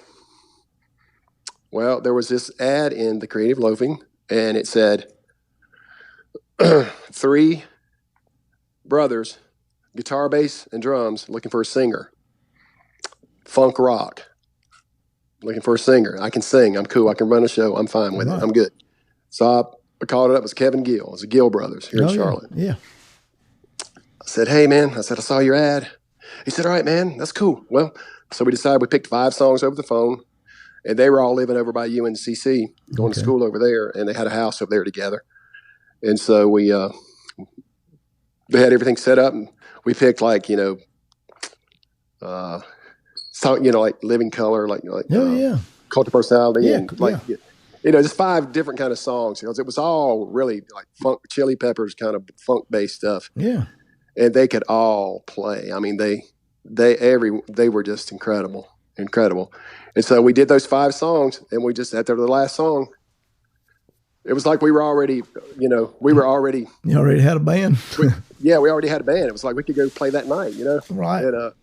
Well, there was this ad in the Creative Loafing, and it said, 3 brothers, guitar, bass, and drums, looking for a singer. Funk rock, looking for a singer. I can sing. I'm cool. I can run a show. I'm fine with it. I'm good. So I called it up. It was Kevin Gill. It was the Gill brothers here in Charlotte. Yeah. I said, hey, man. I said, I saw your ad. He said, all right, man. That's cool. Well, So we decided we picked 5 songs over the phone, and they were all living over by UNCC, going to school over there, and they had a house over there together. And so we had everything set up, and we picked like, song, like Living Color, like Cult of Personality, and just 5 different kind of songs. It was all really like funk, Chili Peppers kind of funk based stuff. Yeah, and they could all play. I mean, they were just incredible. And so we did those 5 songs, and we just after the last song, it was like we were already, You already had a band. we already had a band. It was like we could go play that night, Right. And,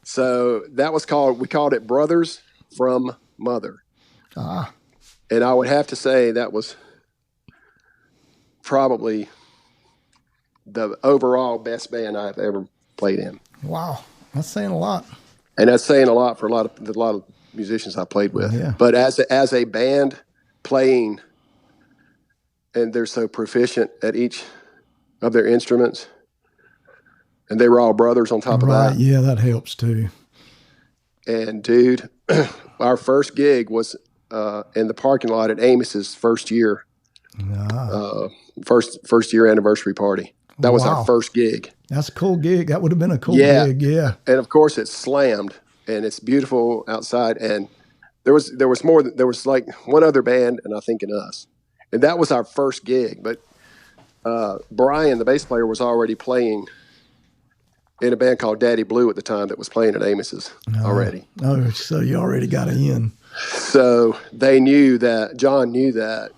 so that was we called it Brothers from Mother. Ah. And I would have to say that was probably the overall best band I've ever played in. Wow. That's saying a lot. And that's saying a lot for a lot of musicians I played with. Yeah. But as a band playing, and they're so proficient at each of their instruments, and they were all brothers on top of that. Yeah, that helps too. And dude, our first gig was in the parking lot at Amos's first year anniversary party. That was our first gig. That's a cool gig. That would have been a cool gig. Yeah. And of course it slammed, and it's beautiful outside. And there was like one other band, and I think in us, and that was our first gig. But Brian, the bass player, was already playing in a band called Daddy Blue at the time that was playing at Amos's already. Oh, so you already got it in. So John knew that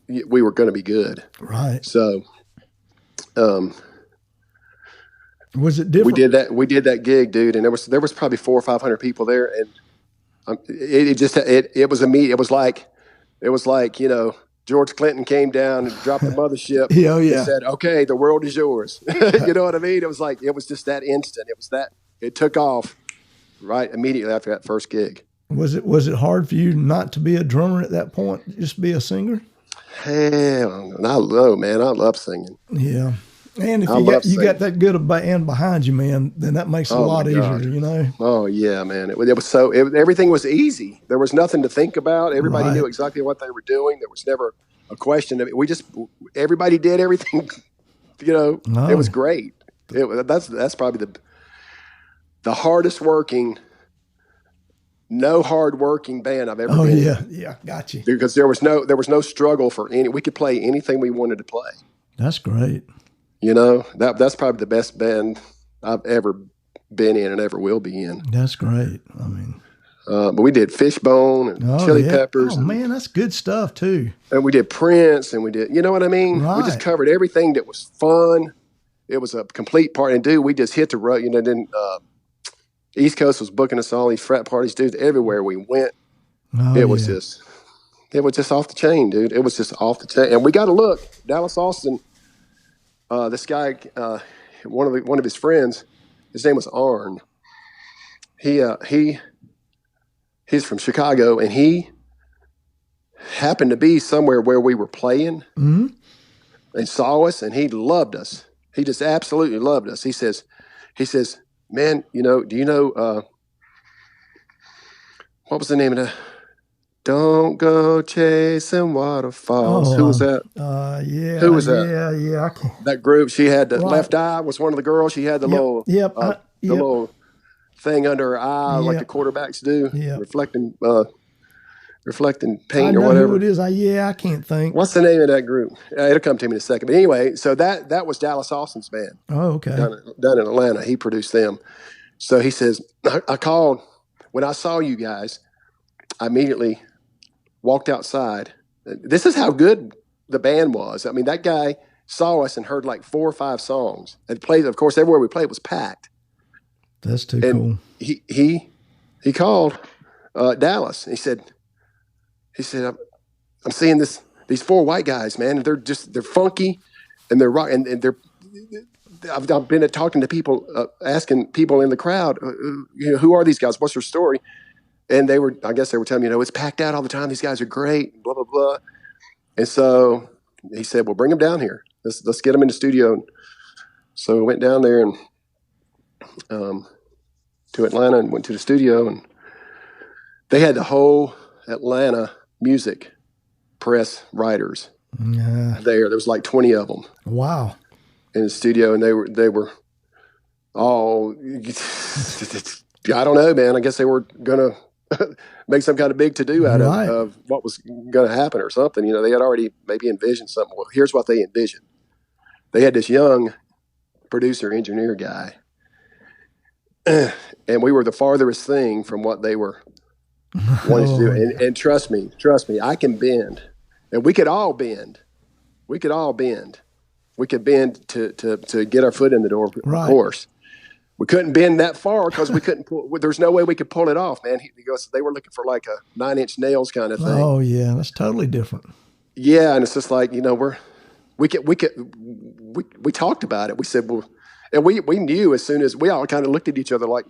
we were going to be good. Right. So, was it different? We did that gig, dude, and there was probably 400 or 500 people there, and it was immediate. It was like George Clinton came down and dropped the mothership. And said, "Okay, the world is yours." You know what I mean? It was just that instant. It took off right immediately after that first gig. Was it hard for you not to be a drummer at that point? Just be a singer? Hell, I love singing. Yeah. And if you got that good a band behind you, man, then that makes it a lot easier, Oh yeah, man. It was everything was easy. There was nothing to think about. Everybody knew exactly what they were doing. There was never a question. Everybody did everything. It was great. That's probably the hardest working, no hard working band I've ever been. Oh yeah, got you. Because there was no struggle for any. We could play anything we wanted to play. That's great. That's probably the best band I've ever been in and ever will be in. That's great. I mean, but we did Fishbone and Chili Peppers. Oh man, that's good stuff too. And we did Prince, and we did, you know what I mean? Right. We just covered everything that was fun. It was a complete party. And dude, we just hit the road. Then East Coast was booking us all these frat parties, dude. Everywhere we went, it was just off the chain, dude. It was just off the chain. And we got to look. Dallas Austin. This guy, one of his friends, his name was Arn. He's from Chicago, and he happened to be somewhere where we were playing, and saw us, and he loved us. He just absolutely loved us. He says, man, do you know what was the name of the? Don't go chasing waterfalls. Who was that? Who was that? Yeah. That group. She had the left eye was one of the girls. She had the little thing under her eye, like the quarterbacks do, reflecting paint or whatever. I know who it is. I can't think. What's the name of that group? It'll come to me in a second. But anyway, so that was Dallas Austin's band. Oh, okay. Down in Atlanta. He produced them. So he says, I called when I saw you guys. I immediately walked outside. This is how good the band was. I mean, that guy saw us and heard like 4 or 5 songs. And played, of course, everywhere we played was packed. That's too cool. He called Dallas. He said, I'm seeing these 4 white guys, man. And they're funky, and they're rock, and they're. I've been talking to people, asking people in the crowd, who are these guys? What's their story? And I guess they were telling me, it's packed out all the time. These guys are great, blah, blah, blah. And so he said, well, bring them down here. Let's get them in the studio. So we went down there, and to Atlanta and went to the studio, and they had the whole Atlanta music press writers there. There was like 20 of them. Wow. In the studio, and they were all, I don't know, man. I guess they were gonna make some kind of big to-do out of what was gonna happen or something. They had already maybe envisioned something. Well, here's what they envisioned. They had this young producer engineer guy, and we were the farthest thing from what they were wanting to do. And trust me, I can bend, and we could all bend. We could bend to get our foot in the door, of course. We couldn't bend that far because we couldn't pull. There's no way we could pull it off, man. He goes, they were looking for like a 9-inch nails kind of thing. Oh yeah, that's totally different. Yeah, and it's just like, we talked about it. We said, well, and we knew as soon as we all kind of looked at each other like,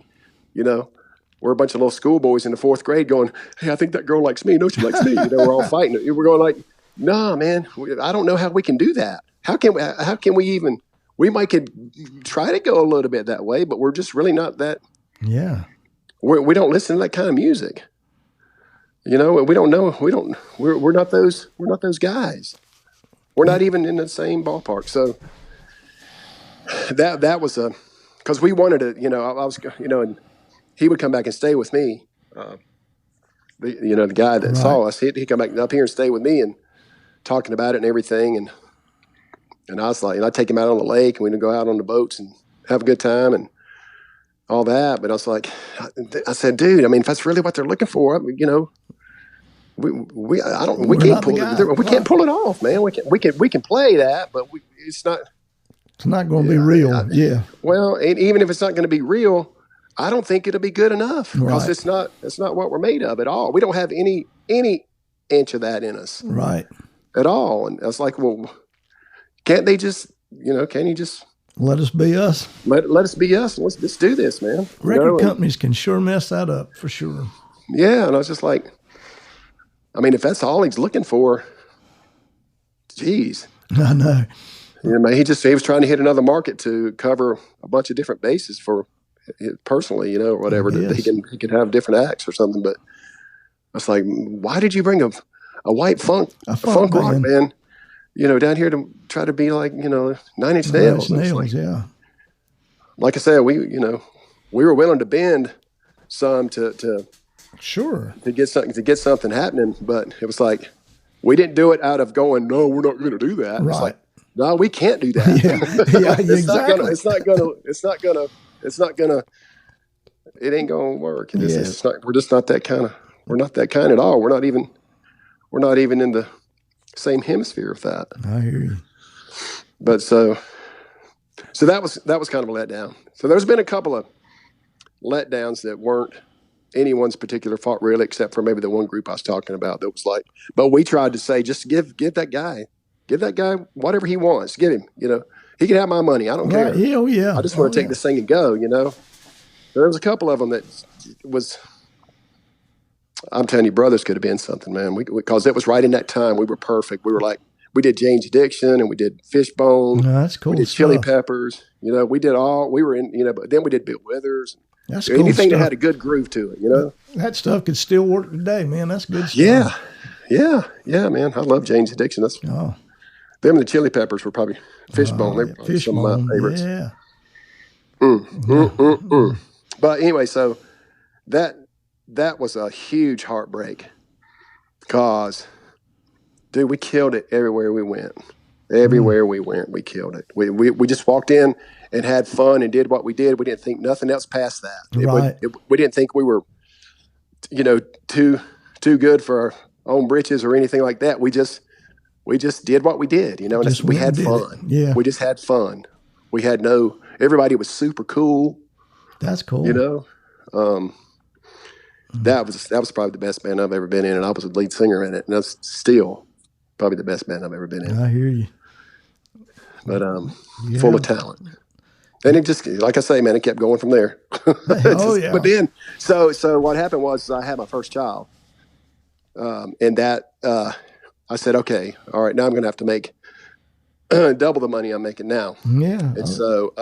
we're a bunch of little schoolboys in the 4th grade going, hey, I think that girl likes me. No, she likes me. We're all fighting. We're going like, nah, man, I don't know how we can do that. How can we even? We could try to go a little bit that way, but we're just really not that. Yeah. We don't listen to that kind of music. We don't know. We're not those guys. We're not even in the same ballpark. So that was because we wanted to. I was and he would come back and stay with me. The guy that saw us, he'd come back up here and stay with me and talking about it and everything, and I was like, I'd take him out on the lake, and we'd go out on the boats and have a good time and all that. But I was like, I said, dude, I mean, if that's really what they're looking for, we can't pull it off, man. We can play that, but it's not going to be real. Yeah. Well, even if it's not going to be real, I don't think it'll be good enough because it's not what we're made of at all. We don't have any inch of that in us. Right. At all. And I was like, well, can't they just, can't you just let us be us? Let us be us. Let's just do this, man. Record companies can sure mess that up for sure. Yeah. And I was just like, I mean, if that's all he's looking for, geez. I know. He was trying to hit another market to cover a bunch of different bases for personally, or whatever, that he can have different acts or something. But I was like, why did you bring a white funk rock band, down here to try to be like, 9-inch nails. Nails, yeah. Like I said, we were willing to bend some to get something happening, but it was like we didn't do it out of going, no, we're not going to do that. Right. It's like, no, we can't do that. Yeah, exactly. It ain't gonna work. We're just not that kind of. We're not that kind at all. We're not even in the same hemisphere of that. I hear you. But so that was kind of a letdown. So there's been a couple of letdowns that weren't anyone's particular fault really, except for maybe the one group I was talking about that was like, but we tried to say, just give that guy whatever he wants. Give him, he can have my money. I don't care. Yeah. I just want to take this thing and go, There was a couple of them that was, I'm telling you, brothers could have been something, man. Because it was right in that time. We were perfect. We were like, we did Jane's Addiction and we did Fishbone. No, that's cool. We did Chili Peppers. We did all, we were in, but then we did Bill Withers. That's cool. Anything stuff. that had a good groove to it, That stuff could still work today, man. That's good stuff. Yeah, man. I love Jane's Addiction. That's them and the Chili Peppers were probably Fishbone. They were probably some of my favorites. Yeah. But anyway, so that was a huge heartbreak because, dude, we killed it everywhere we went. Everywhere we went, we killed it. We just walked in and had fun and did what we did. We didn't think nothing else past that. We didn't think we were, too good for our own britches or anything like that. We just did what we did, and we had fun. Yeah. We just had fun. We had everybody was super cool. That's cool. That was probably the best band I've ever been in, and I was the lead singer in it, and that's still probably the best band I've ever been in. I hear you. But full of talent. And it just, like I say, man, it kept going from there. Yeah. But then, so what happened was I had my first child, and that I said, okay, all right, now I'm going to have to make double the money I'm making now. Yeah. And so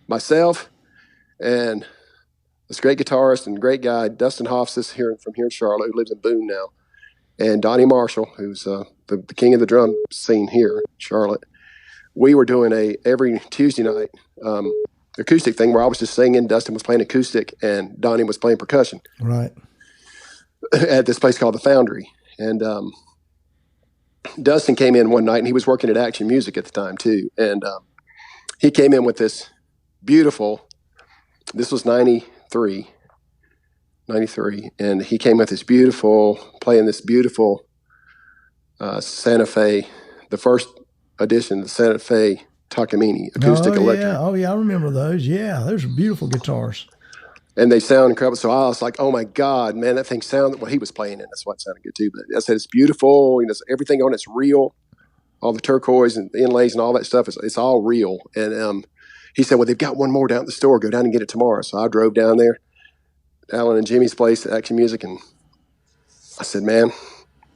myself and this great guitarist and great guy, Dustin Hoffs, from here in Charlotte, who lives in Boone now, and Donnie Marshall, who's the king of the drum scene here in Charlotte. We were doing every Tuesday night acoustic thing where I was just singing, Dustin was playing acoustic, and Donnie was playing percussion. Right. At this place called the Foundry. And Dustin came in one night, and he was working at Action Music at the time too. And he came in with this beautiful, this was 93, and he came with this beautiful, playing this beautiful Santa Fe, the first edition, the Santa Fe Takamine acoustic electric. Yeah. Oh, yeah, I remember those. Yeah, those are beautiful guitars. And they sound incredible. So I was like, oh my God, man, that thing sounded, well, he was playing it. That's why it sounded good too. But I said, it's beautiful. You know, everything on it's real. All the turquoise and the inlays and all that stuff, it's all real. And he said, well, they've got one more down at the store. Go down and get it tomorrow. So I drove down there, Alan and Jimmy's place, Action Music. And I said, man,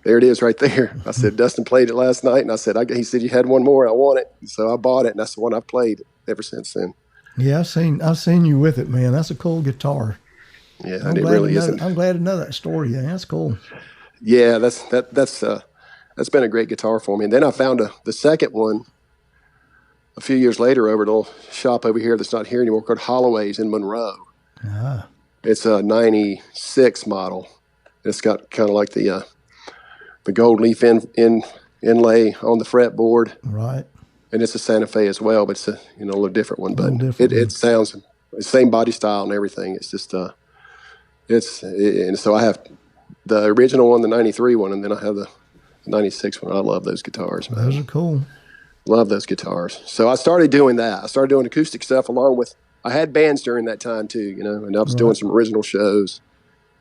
there it is right there. I said, Dustin played it last night. And I said, he said, you had one more. I want it. So I bought it. And that's the one I've played ever since then. Yeah, I've seen you with it, man. That's a cool guitar. Yeah, it really is. I'm glad to know that story. Yeah, that's cool. Yeah, that's been a great guitar for me. And then I found the second one a few years later over at a little shop over here that's not here anymore called Holloway's in Monroe. Ah. It's a 96 model. It's got kind of like the gold leaf inlay on the fretboard. Right. And it's a Santa Fe as well, but it's a little different one. But it sounds the same body style and everything. It's just and so I have the original one, the 93 one, and then I have the 96 one. I love those guitars, man. Those are cool. Love those guitars. So I started doing that. I started doing acoustic stuff along with, I had bands during that time too, and I was doing some original shows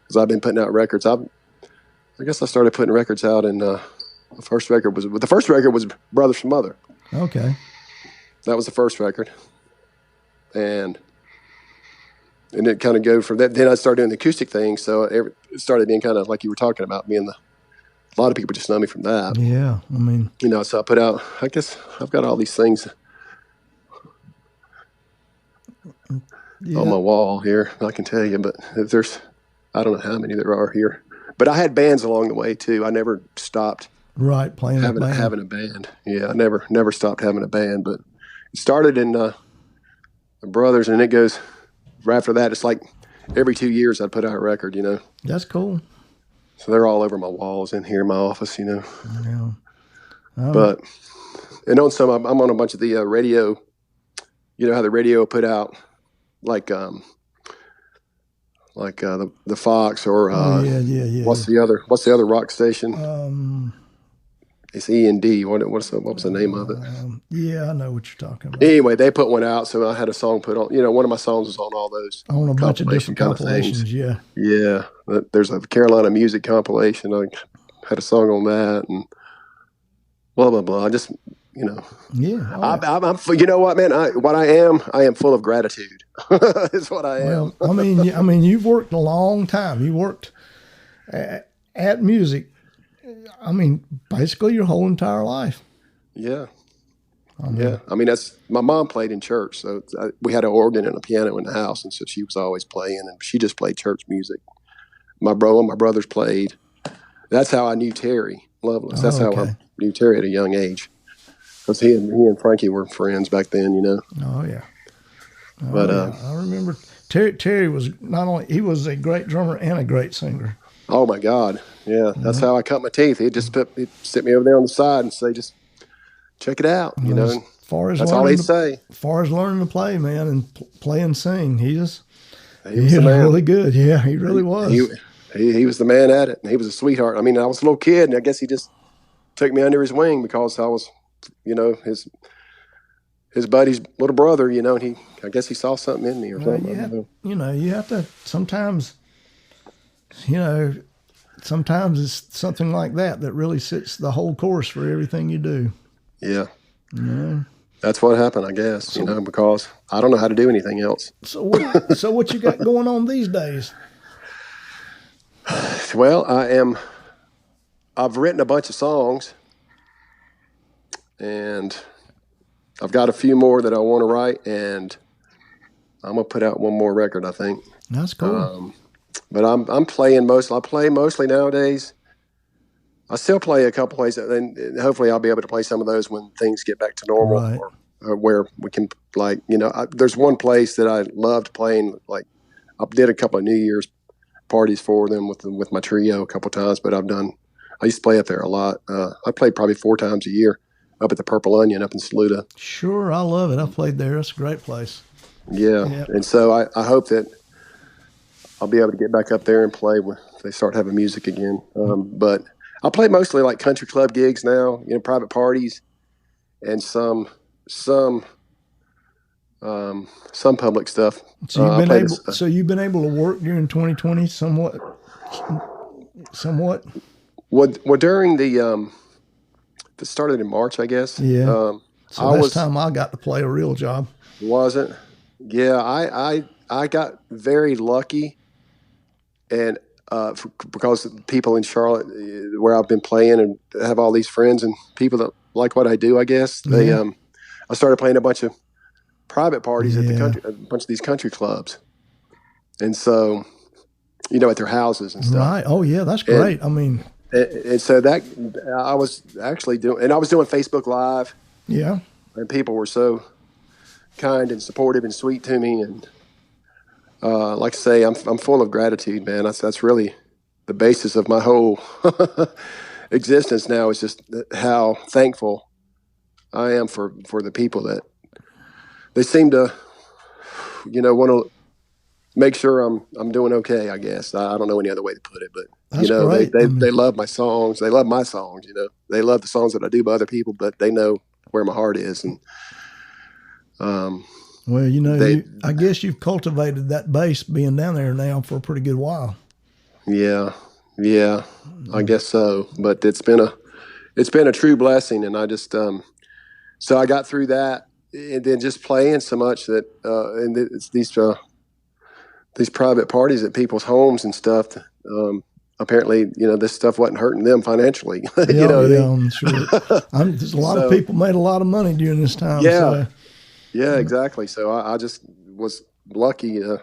because I've been putting out records. I guess I started putting records out, and the first record was Brothers from Mother. Okay. That was the first record. And it kind of go from that. Then I started doing the acoustic thing. So it started being kind of like you were talking about, a lot of people just know me from that. Yeah. I mean, so I put out, I guess I've got all these things on my wall here. I can tell you, but I don't know how many there are here, but I had bands along the way too. I never stopped. Right, playing having a band. Yeah, I never stopped having a band. But it started in the Brothers, and it goes right after that. It's like every 2 years I'd put out a record. That's cool. So they're all over my walls in here in my office. Yeah. But and on some, I'm on a bunch of the radio. You know how the radio put out like the Fox or yeah. What's the other rock station? It's E&D. What was the name of it? Yeah, I know what you're talking about. Anyway, they put one out, so I had a song put on. One of my songs was on all those. On a bunch of different compilations, yeah. Yeah, there's a Carolina music compilation. I had a song on that, and blah blah blah. I just, Yeah. I'm you know what, man? I am full of gratitude. Is what I am. Well, I mean, you've worked a long time. You worked at music. I mean, basically your whole entire life. Yeah. Yeah. I mean, my mom played in church. So we had an organ and a piano in the house. And so she was always playing, and she just played church music. My brothers played. That's how I knew Terry Lovelace. That's how I knew Terry at a young age. Because he and Frankie were friends back then, Oh, yeah. But I remember Terry was he was a great drummer and a great singer. Oh my God. Yeah. That's how I cut my teeth. He'd sit me over there on the side and say, just check it out. As far as that's all he'd say. As far as learning to play, man, and play and sing, he was really good. Yeah, he really was. He was the man at it. And he was a sweetheart. I mean, I was a little kid, and I guess he just took me under his wing because I was, his buddy's little brother, and I guess he saw something in me or something. You have to sometimes, sometimes it's something like that really sets the whole course for everything you do. Yeah. That's what happened, I guess, because I don't know how to do anything else. So what you got going on these days? Well, I've written a bunch of songs, and I've got a few more that I want to write, and gonna put out one more record, I think. That's cool. But I'm playing I play mostly nowadays. I still play a couple places, and hopefully I'll be able to play some of those when things get back to normal, Right. or where we can, like, there's one place that I loved playing. Like, I did a couple of New Year's parties for them with my trio a couple of times, but I used to play up there a lot. I played probably 4 times a year up at the Purple Onion up in Saluda. Sure, I love it. I played there. It's a great place. Yeah, Yep. and so I hope that I'll be able to get back up there and play when they start having music again. But I play mostly like country club gigs now, private parties, and some public stuff. So you've been able to work during 2020 somewhat. Well, during the that started in March, I guess. Yeah. So last time I got to play a real job. Wasn't? Yeah, I got very lucky, and because people in Charlotte, where I've been playing, and have all these friends and people that like what I do, I guess they I started playing a bunch of private parties at a bunch of these country clubs, and so at their houses and stuff. Right. Oh yeah, that's great. And so that I was actually doing, and I was doing Facebook Live. Yeah. And people were so kind and supportive and sweet to me, and like I say, I'm full of gratitude, man. That's really the basis of my whole existence now, is just how thankful I am for the people that they seem to, want to make sure I'm doing okay, I guess. I don't know any other way to put it, but that's great. They love my songs. They love my songs. They love the songs that I do by other people, but they know where my heart is. And well, I guess you've cultivated that base being down there now for a pretty good while. Yeah, I guess so. But it's been a true blessing, and I just so I got through that, and then just playing so much that and it's these private parties at people's homes and stuff. Apparently, this stuff wasn't hurting them financially. I'm sure. There's a lot of people made a lot of money during this time. Yeah. So. Yeah, exactly. So I just was lucky, I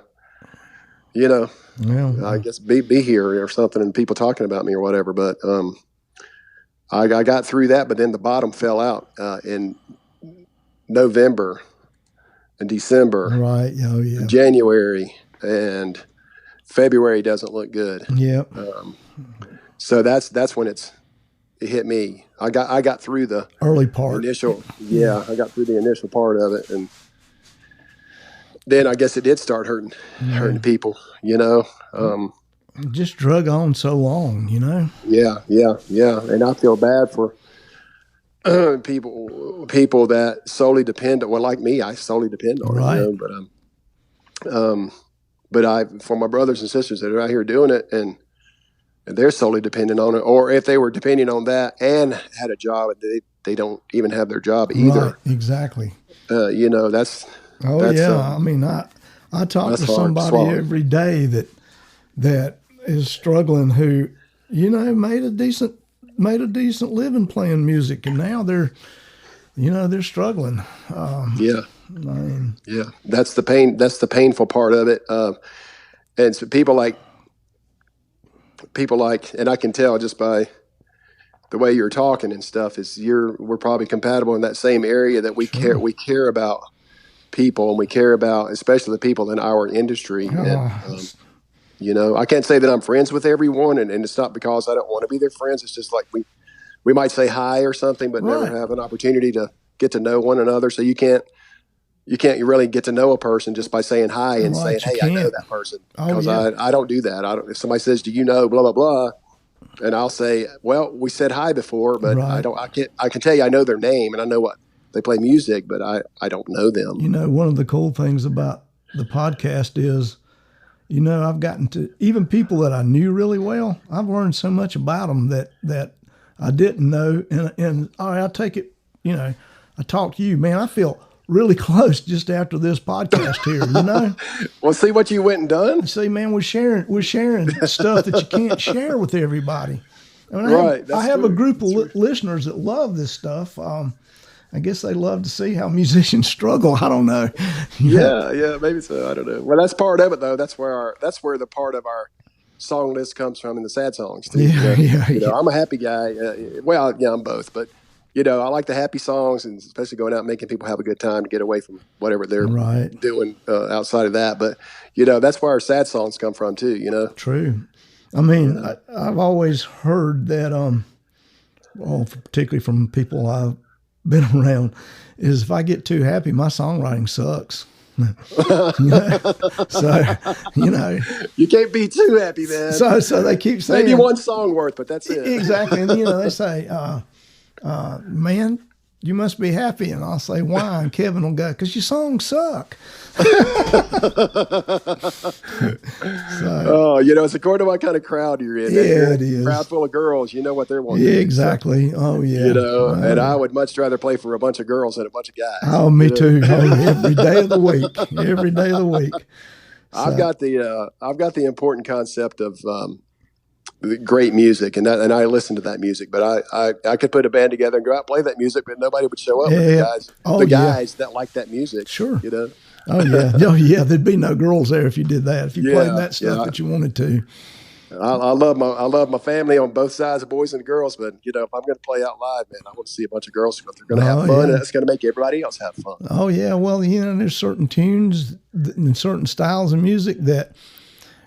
guess be here or something, and people talking about me or whatever. But I got through that, but then the bottom fell out in November and December. Right. Oh yeah. January and February doesn't look good. Yep. So that's when it hit me. I got through the early part. I got through the initial part of it, and then I guess it did start hurting people, Just drug on so long, Yeah. And I feel bad for people that solely depend on, like me, I solely depend on it, but for my brothers and sisters that are out here doing it, and they're solely dependent on it, or if they were depending on that and had a job, they don't even have their job either. Right, exactly. That's. Oh yeah. I talk to somebody every day that is struggling, who, made a decent living playing music, and now they're struggling. Yeah. That's the pain. That's the painful part of it. And so people like, and I can tell just by the way you're talking and stuff, we're probably compatible in that same area, that we care about people, and we care about, especially the people in our industry. And, I can't say that I'm friends with everyone, and it's not because I don't want to be their friends. It's just like we might say hi or something, but never have an opportunity to get to know one another. So you can't really get to know a person just by saying hi and saying, "Hey, I know that person," because I don't do that. If somebody says, "Do you know blah blah blah," and I'll say, "Well, we said hi before, but I don't. I can tell you I know their name and I know what they play music, but I don't know them." One of the cool things about the podcast is, I've gotten to, even people that I knew really well, I've learned so much about them that I didn't know. And all right, I take it, I talk to you, man, I feel really close just after this podcast here, Well, see what you went and done? See, man, we're sharing stuff that you can't share with everybody. I have a group of listeners that love this stuff. I guess they love to see how musicians struggle. I don't know. Yeah, maybe so. I don't know. Well, that's part of it, though. That's where the part of our song list comes from in the sad songs too. Yeah. I'm a happy guy. Well, yeah, I'm both, but I like the happy songs, and especially going out and making people have a good time to get away from whatever they're doing outside of that. But that's where our sad songs come from too. True. I mean, I've always heard that, particularly from people I've been around, is if I get too happy, my songwriting sucks. So you can't be too happy, man. So they keep saying maybe one song worth, but that's it. Exactly. And they say, man, you must be happy. And I'll say, why? And Kevin will go, because your songs suck. It's according to what kind of crowd you're in. Yeah, it is. Crowd full of girls, you know what they're wanting. Yeah, exactly. So, and I would much rather play for a bunch of girls than a bunch of guys. Oh, me too. Every day of the week. Every day of the week. So. I've got the important concept of great music, and I listen to that music. But I could put a band together and go out and play that music, but nobody would show up with the guys. Guys that like that music. Sure. Oh yeah. There'd be no girls there if you did that. If you played that stuff that you wanted to. I love my family on both sides, the boys and the girls. But if I'm going to play out live, man, I want to see a bunch of girls. If they're going to have fun, and that's going to make everybody else have fun. Oh yeah. Well, there's certain tunes and certain styles of music that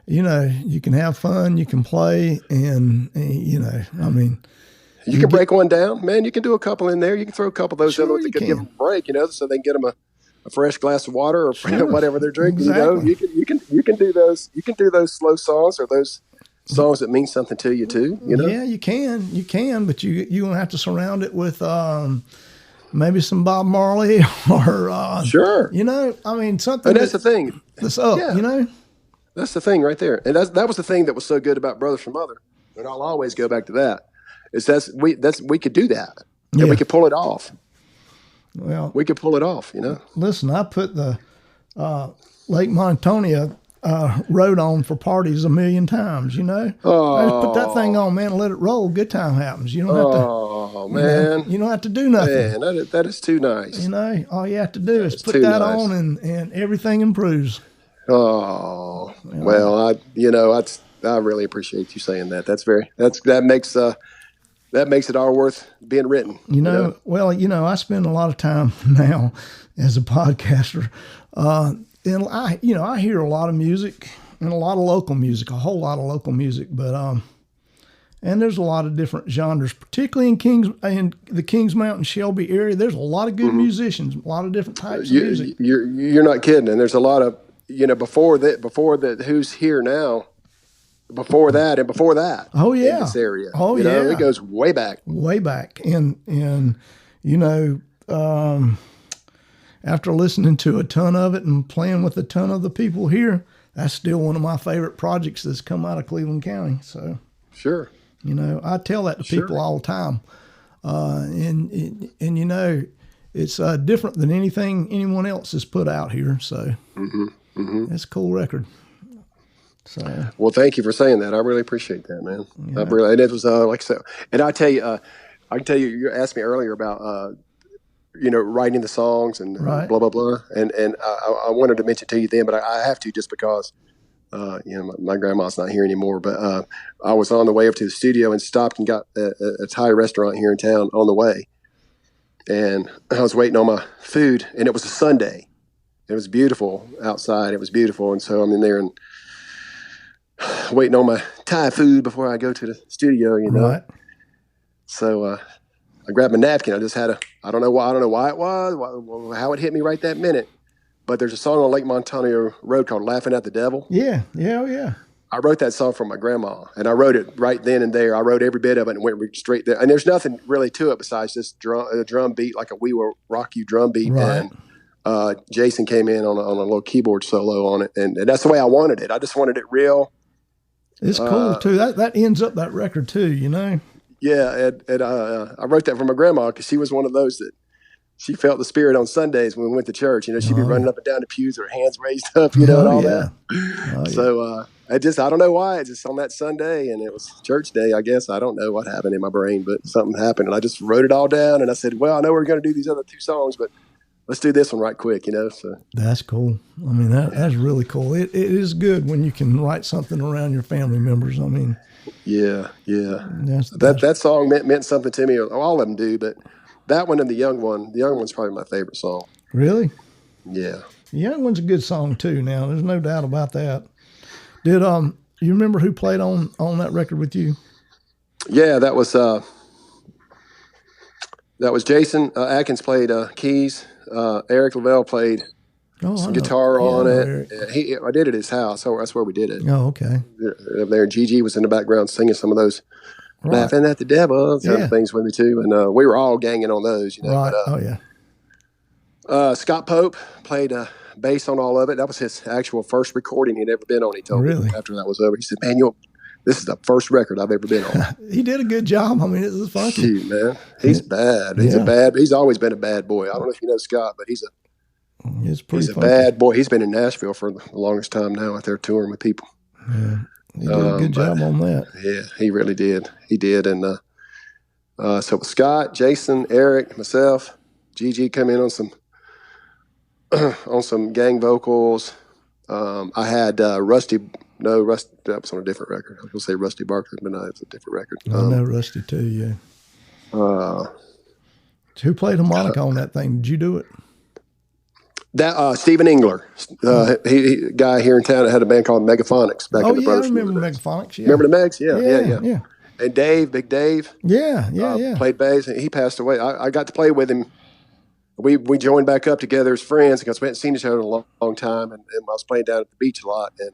you can have fun, you can play, and I mean. You can break one down, man. You can do a couple in there. You can throw a couple of those other ones that could give them a break, so they can get them a fresh glass of water or whatever they're drinking. Exactly. You can do those. You can do those slow songs or those songs that mean something to you too. Yeah, you can, but you gonna have to surround it with maybe some Bob Marley or sure. I mean something. And that's the thing. That's up. That's the thing right there, and that was the thing that was so good about Brothers from Mother, and I'll always go back to that. We could do that, and we could pull it off. Well, we could pull it off, Listen, I put the Lake Montonia Road on for parties 1,000,000 times. Oh, I just put that thing on, man, and let it roll. Good time happens. You don't have to. Oh man, you don't have to do nothing. Man, that is too nice. All you have to do is put that on, and everything improves. Oh well, I really appreciate you saying that. That makes it all worth being written. Well, I spend a lot of time now as a podcaster, and I hear a lot of music and a lot of local music, a whole lot of local music, but and there's a lot of different genres, particularly in the Kings Mountain, Shelby area. There's a lot of good musicians, a lot of different types of music. You're not kidding, and there's a lot of before that who's here now. Before that and before that. Oh yeah. In this area. Oh yeah. It goes way back. Way back. And after listening to a ton of it and playing with a ton of the people here, that's still one of my favorite projects that's come out of Cleveland County. So sure. I tell that to people all the time. And it's different than anything anyone else has put out here. So that's a cool record. So. Well, thank you for saying that. I really appreciate that, man. Yeah. And it was like I said, and I can tell you. You asked me earlier about writing the songs and blah blah blah, and I wanted to mention to you then, but I have to just because my grandma's not here anymore. But I was on the way up to the studio and stopped and got a Thai restaurant here in town on the way, and I was waiting on my food, and it was a Sunday. It was beautiful outside. It was beautiful, and so I'm in there and waiting on my Thai food before I go to the studio, Right. So I grabbed my napkin. I just had I don't know why it was, how it hit me right that minute. But there's a song on Lake Montonia Road called "Laughing at the Devil." Yeah. I wrote that song for my grandma, and I wrote it right then and there. I wrote every bit of it and went straight there. And there's nothing really to it besides this drum beat, like a "We Will Rock You" drum beat. Right. And Jason came in on a little keyboard solo on it, and that's the way I wanted it. I just wanted it real. It's cool too. That ends up that record too, Yeah, and I wrote that for my grandma because she was one of those that she felt the spirit on Sundays when we went to church. She'd be running up and down the pews with her hands raised up, and all that. Oh, so I don't know why. It's just on that Sunday, and it was church day, I guess. I don't know what happened in my brain, but something happened, and I just wrote it all down. And I said, well, I know we're going to do these other 2 songs, but let's do this one right quick, So That's cool. I mean, that's really cool. It is good when you can write something around your family members. I mean, yeah. that's That song meant something to me. All of them do, but that one and the young one's probably my favorite song. really. Yeah. The Young One's a good song too. Now, there's no doubt about that. Did you remember who played on that record with you? Yeah, that was Jason Atkins played keys. Eric Lavelle played some guitar on it. I did it at his house. So that's where we did it. Oh, okay. Up there, Gigi was in the background singing some of those laughing at the devil kind of things with me too, and we were all ganging on those. Right. Scott Pope played bass on all of it. That was his actual first recording he'd ever been on. He told me after that was over. He said, "Man, this is the first record I've ever been on." He did a good job. I mean, it was funky. Shoot, man, he's bad. He's always been a bad boy. I don't know if you know Scott, but he's a bad boy. He's been in Nashville for the longest time now, out there touring with people. Yeah, he did a good job on that. Yeah, he really did. He did, and so with Scott, Jason, Eric, myself, Gigi come in on some gang vocals. I had Rusty. That was on a different record. I was going to say Rusty Barkley, but no, it's a different record. I know Rusty too, yeah. Who played harmonica on that thing? Did you do it? That Stephen Engler, he guy here in town that had a band called Megaphonics back in the Brothers. I remember Megaphonics. Yeah. Remember the Megs? Yeah. And Dave, Big Dave. Yeah. Played bass. He passed away. I got to play with him. We joined back up together as friends because we hadn't seen each other in a long time, and I was playing down at the beach a lot, and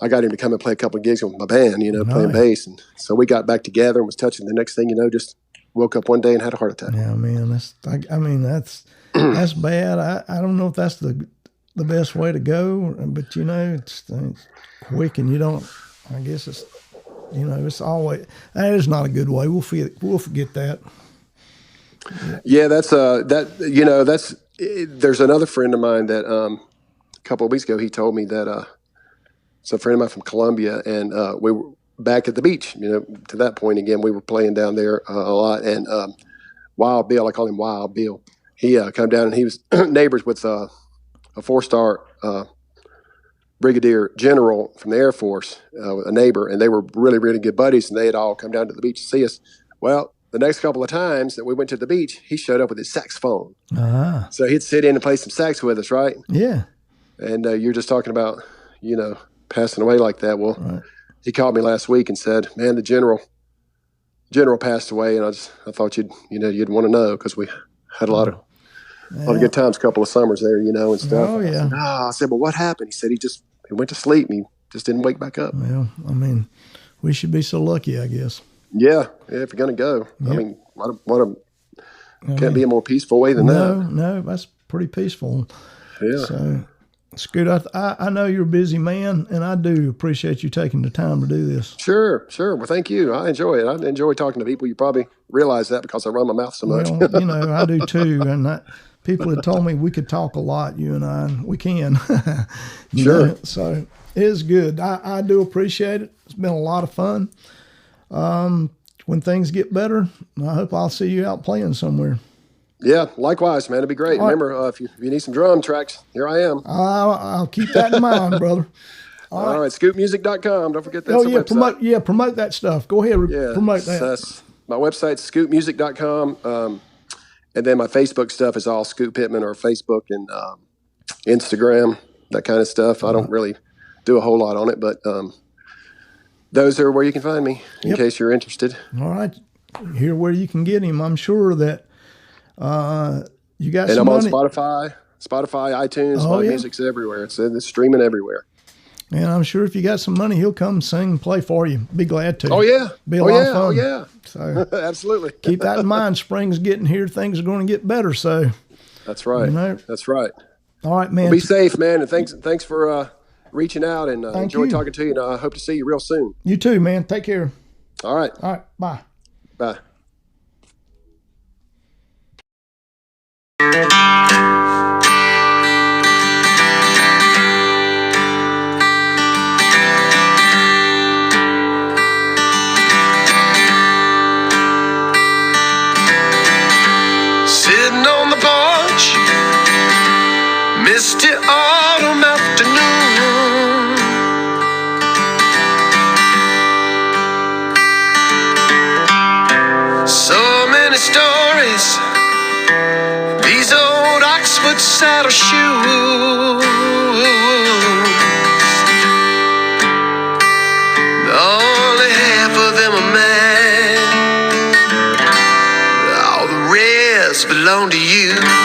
I got him to come and play a couple of gigs with my band, playing bass, and so we got back together and was touching. The next thing you know, just woke up one day and had a heart attack. Yeah, man, that's bad. I don't know if that's the best way to go, but it's quick, and you don't. I guess it's it's always that is not a good way. We'll forget that. Yeah, that's there's another friend of mine that a couple of weeks ago he told me that it's a friend of mine from Columbia, and we were back at the beach. To that point again, we were playing down there a lot, and Wild Bill, I call him Wild Bill. He come down and he was neighbors with a 4-star brigadier general from the Air Force, a neighbor, and they were really, really good buddies, and they had all come down to the beach to see us. Well, the next couple of times that we went to the beach, he showed up with his saxophone. So he'd sit in and play some sax with us, right? Yeah. And you're just talking about, passing away like that. Well, He called me last week and said, "Man, the general passed away," and I thought you'd want to know because we had a lot of good times, a couple of summers there, and stuff. Oh yeah. I said, "Well, what happened?" He said he went to sleep and he just didn't wake back up. Well, I mean, we should be so lucky, I guess. Yeah, if you're gonna go, yep. I mean, can't be a more peaceful way than that. No, that's pretty peaceful. Yeah. So, Scoot, I know you're a busy man, and I do appreciate you taking the time to do this. Sure. Well, thank you. I enjoy it. I enjoy talking to people. You probably realize that because I run my mouth so much. Well, I do too, and people had told me we could talk a lot, you and I, and we can. Sure. So it is good. I do appreciate it. It's been a lot of fun. When things get better, I hope I'll see you out playing somewhere. Yeah, likewise, man. It'd be great. All Remember, if you need some drum tracks, here I am. I'll keep that in mind, brother. All right, scoopmusic.com. Don't forget that's website. Promote that stuff. Go ahead, promote that. My website's scoopmusic.com. And then my Facebook stuff is all Scoop Pittman, or Facebook and Instagram, that kind of stuff. I don't really do a whole lot on it, but those are where you can find me in case you're interested. All right. Here where you can get him. I'm sure that you got and some I'm money. on Spotify, iTunes, my music's everywhere. It's streaming everywhere. And I'm sure if you got some money, he'll come sing and play for you. Be glad to. Oh, yeah. Be a lot of fun. Oh, yeah. So absolutely. Keep that in mind. Spring's getting here. Things are going to get better. So that's right. That's right. All right, man. Well, be safe, man. And thanks for reaching out, and enjoy talking to you. And I hope to see you real soon. You too, man. Take care. All right. Bye. Bye. good saddle shoes. Only half of them are mine. All the rest belong to you.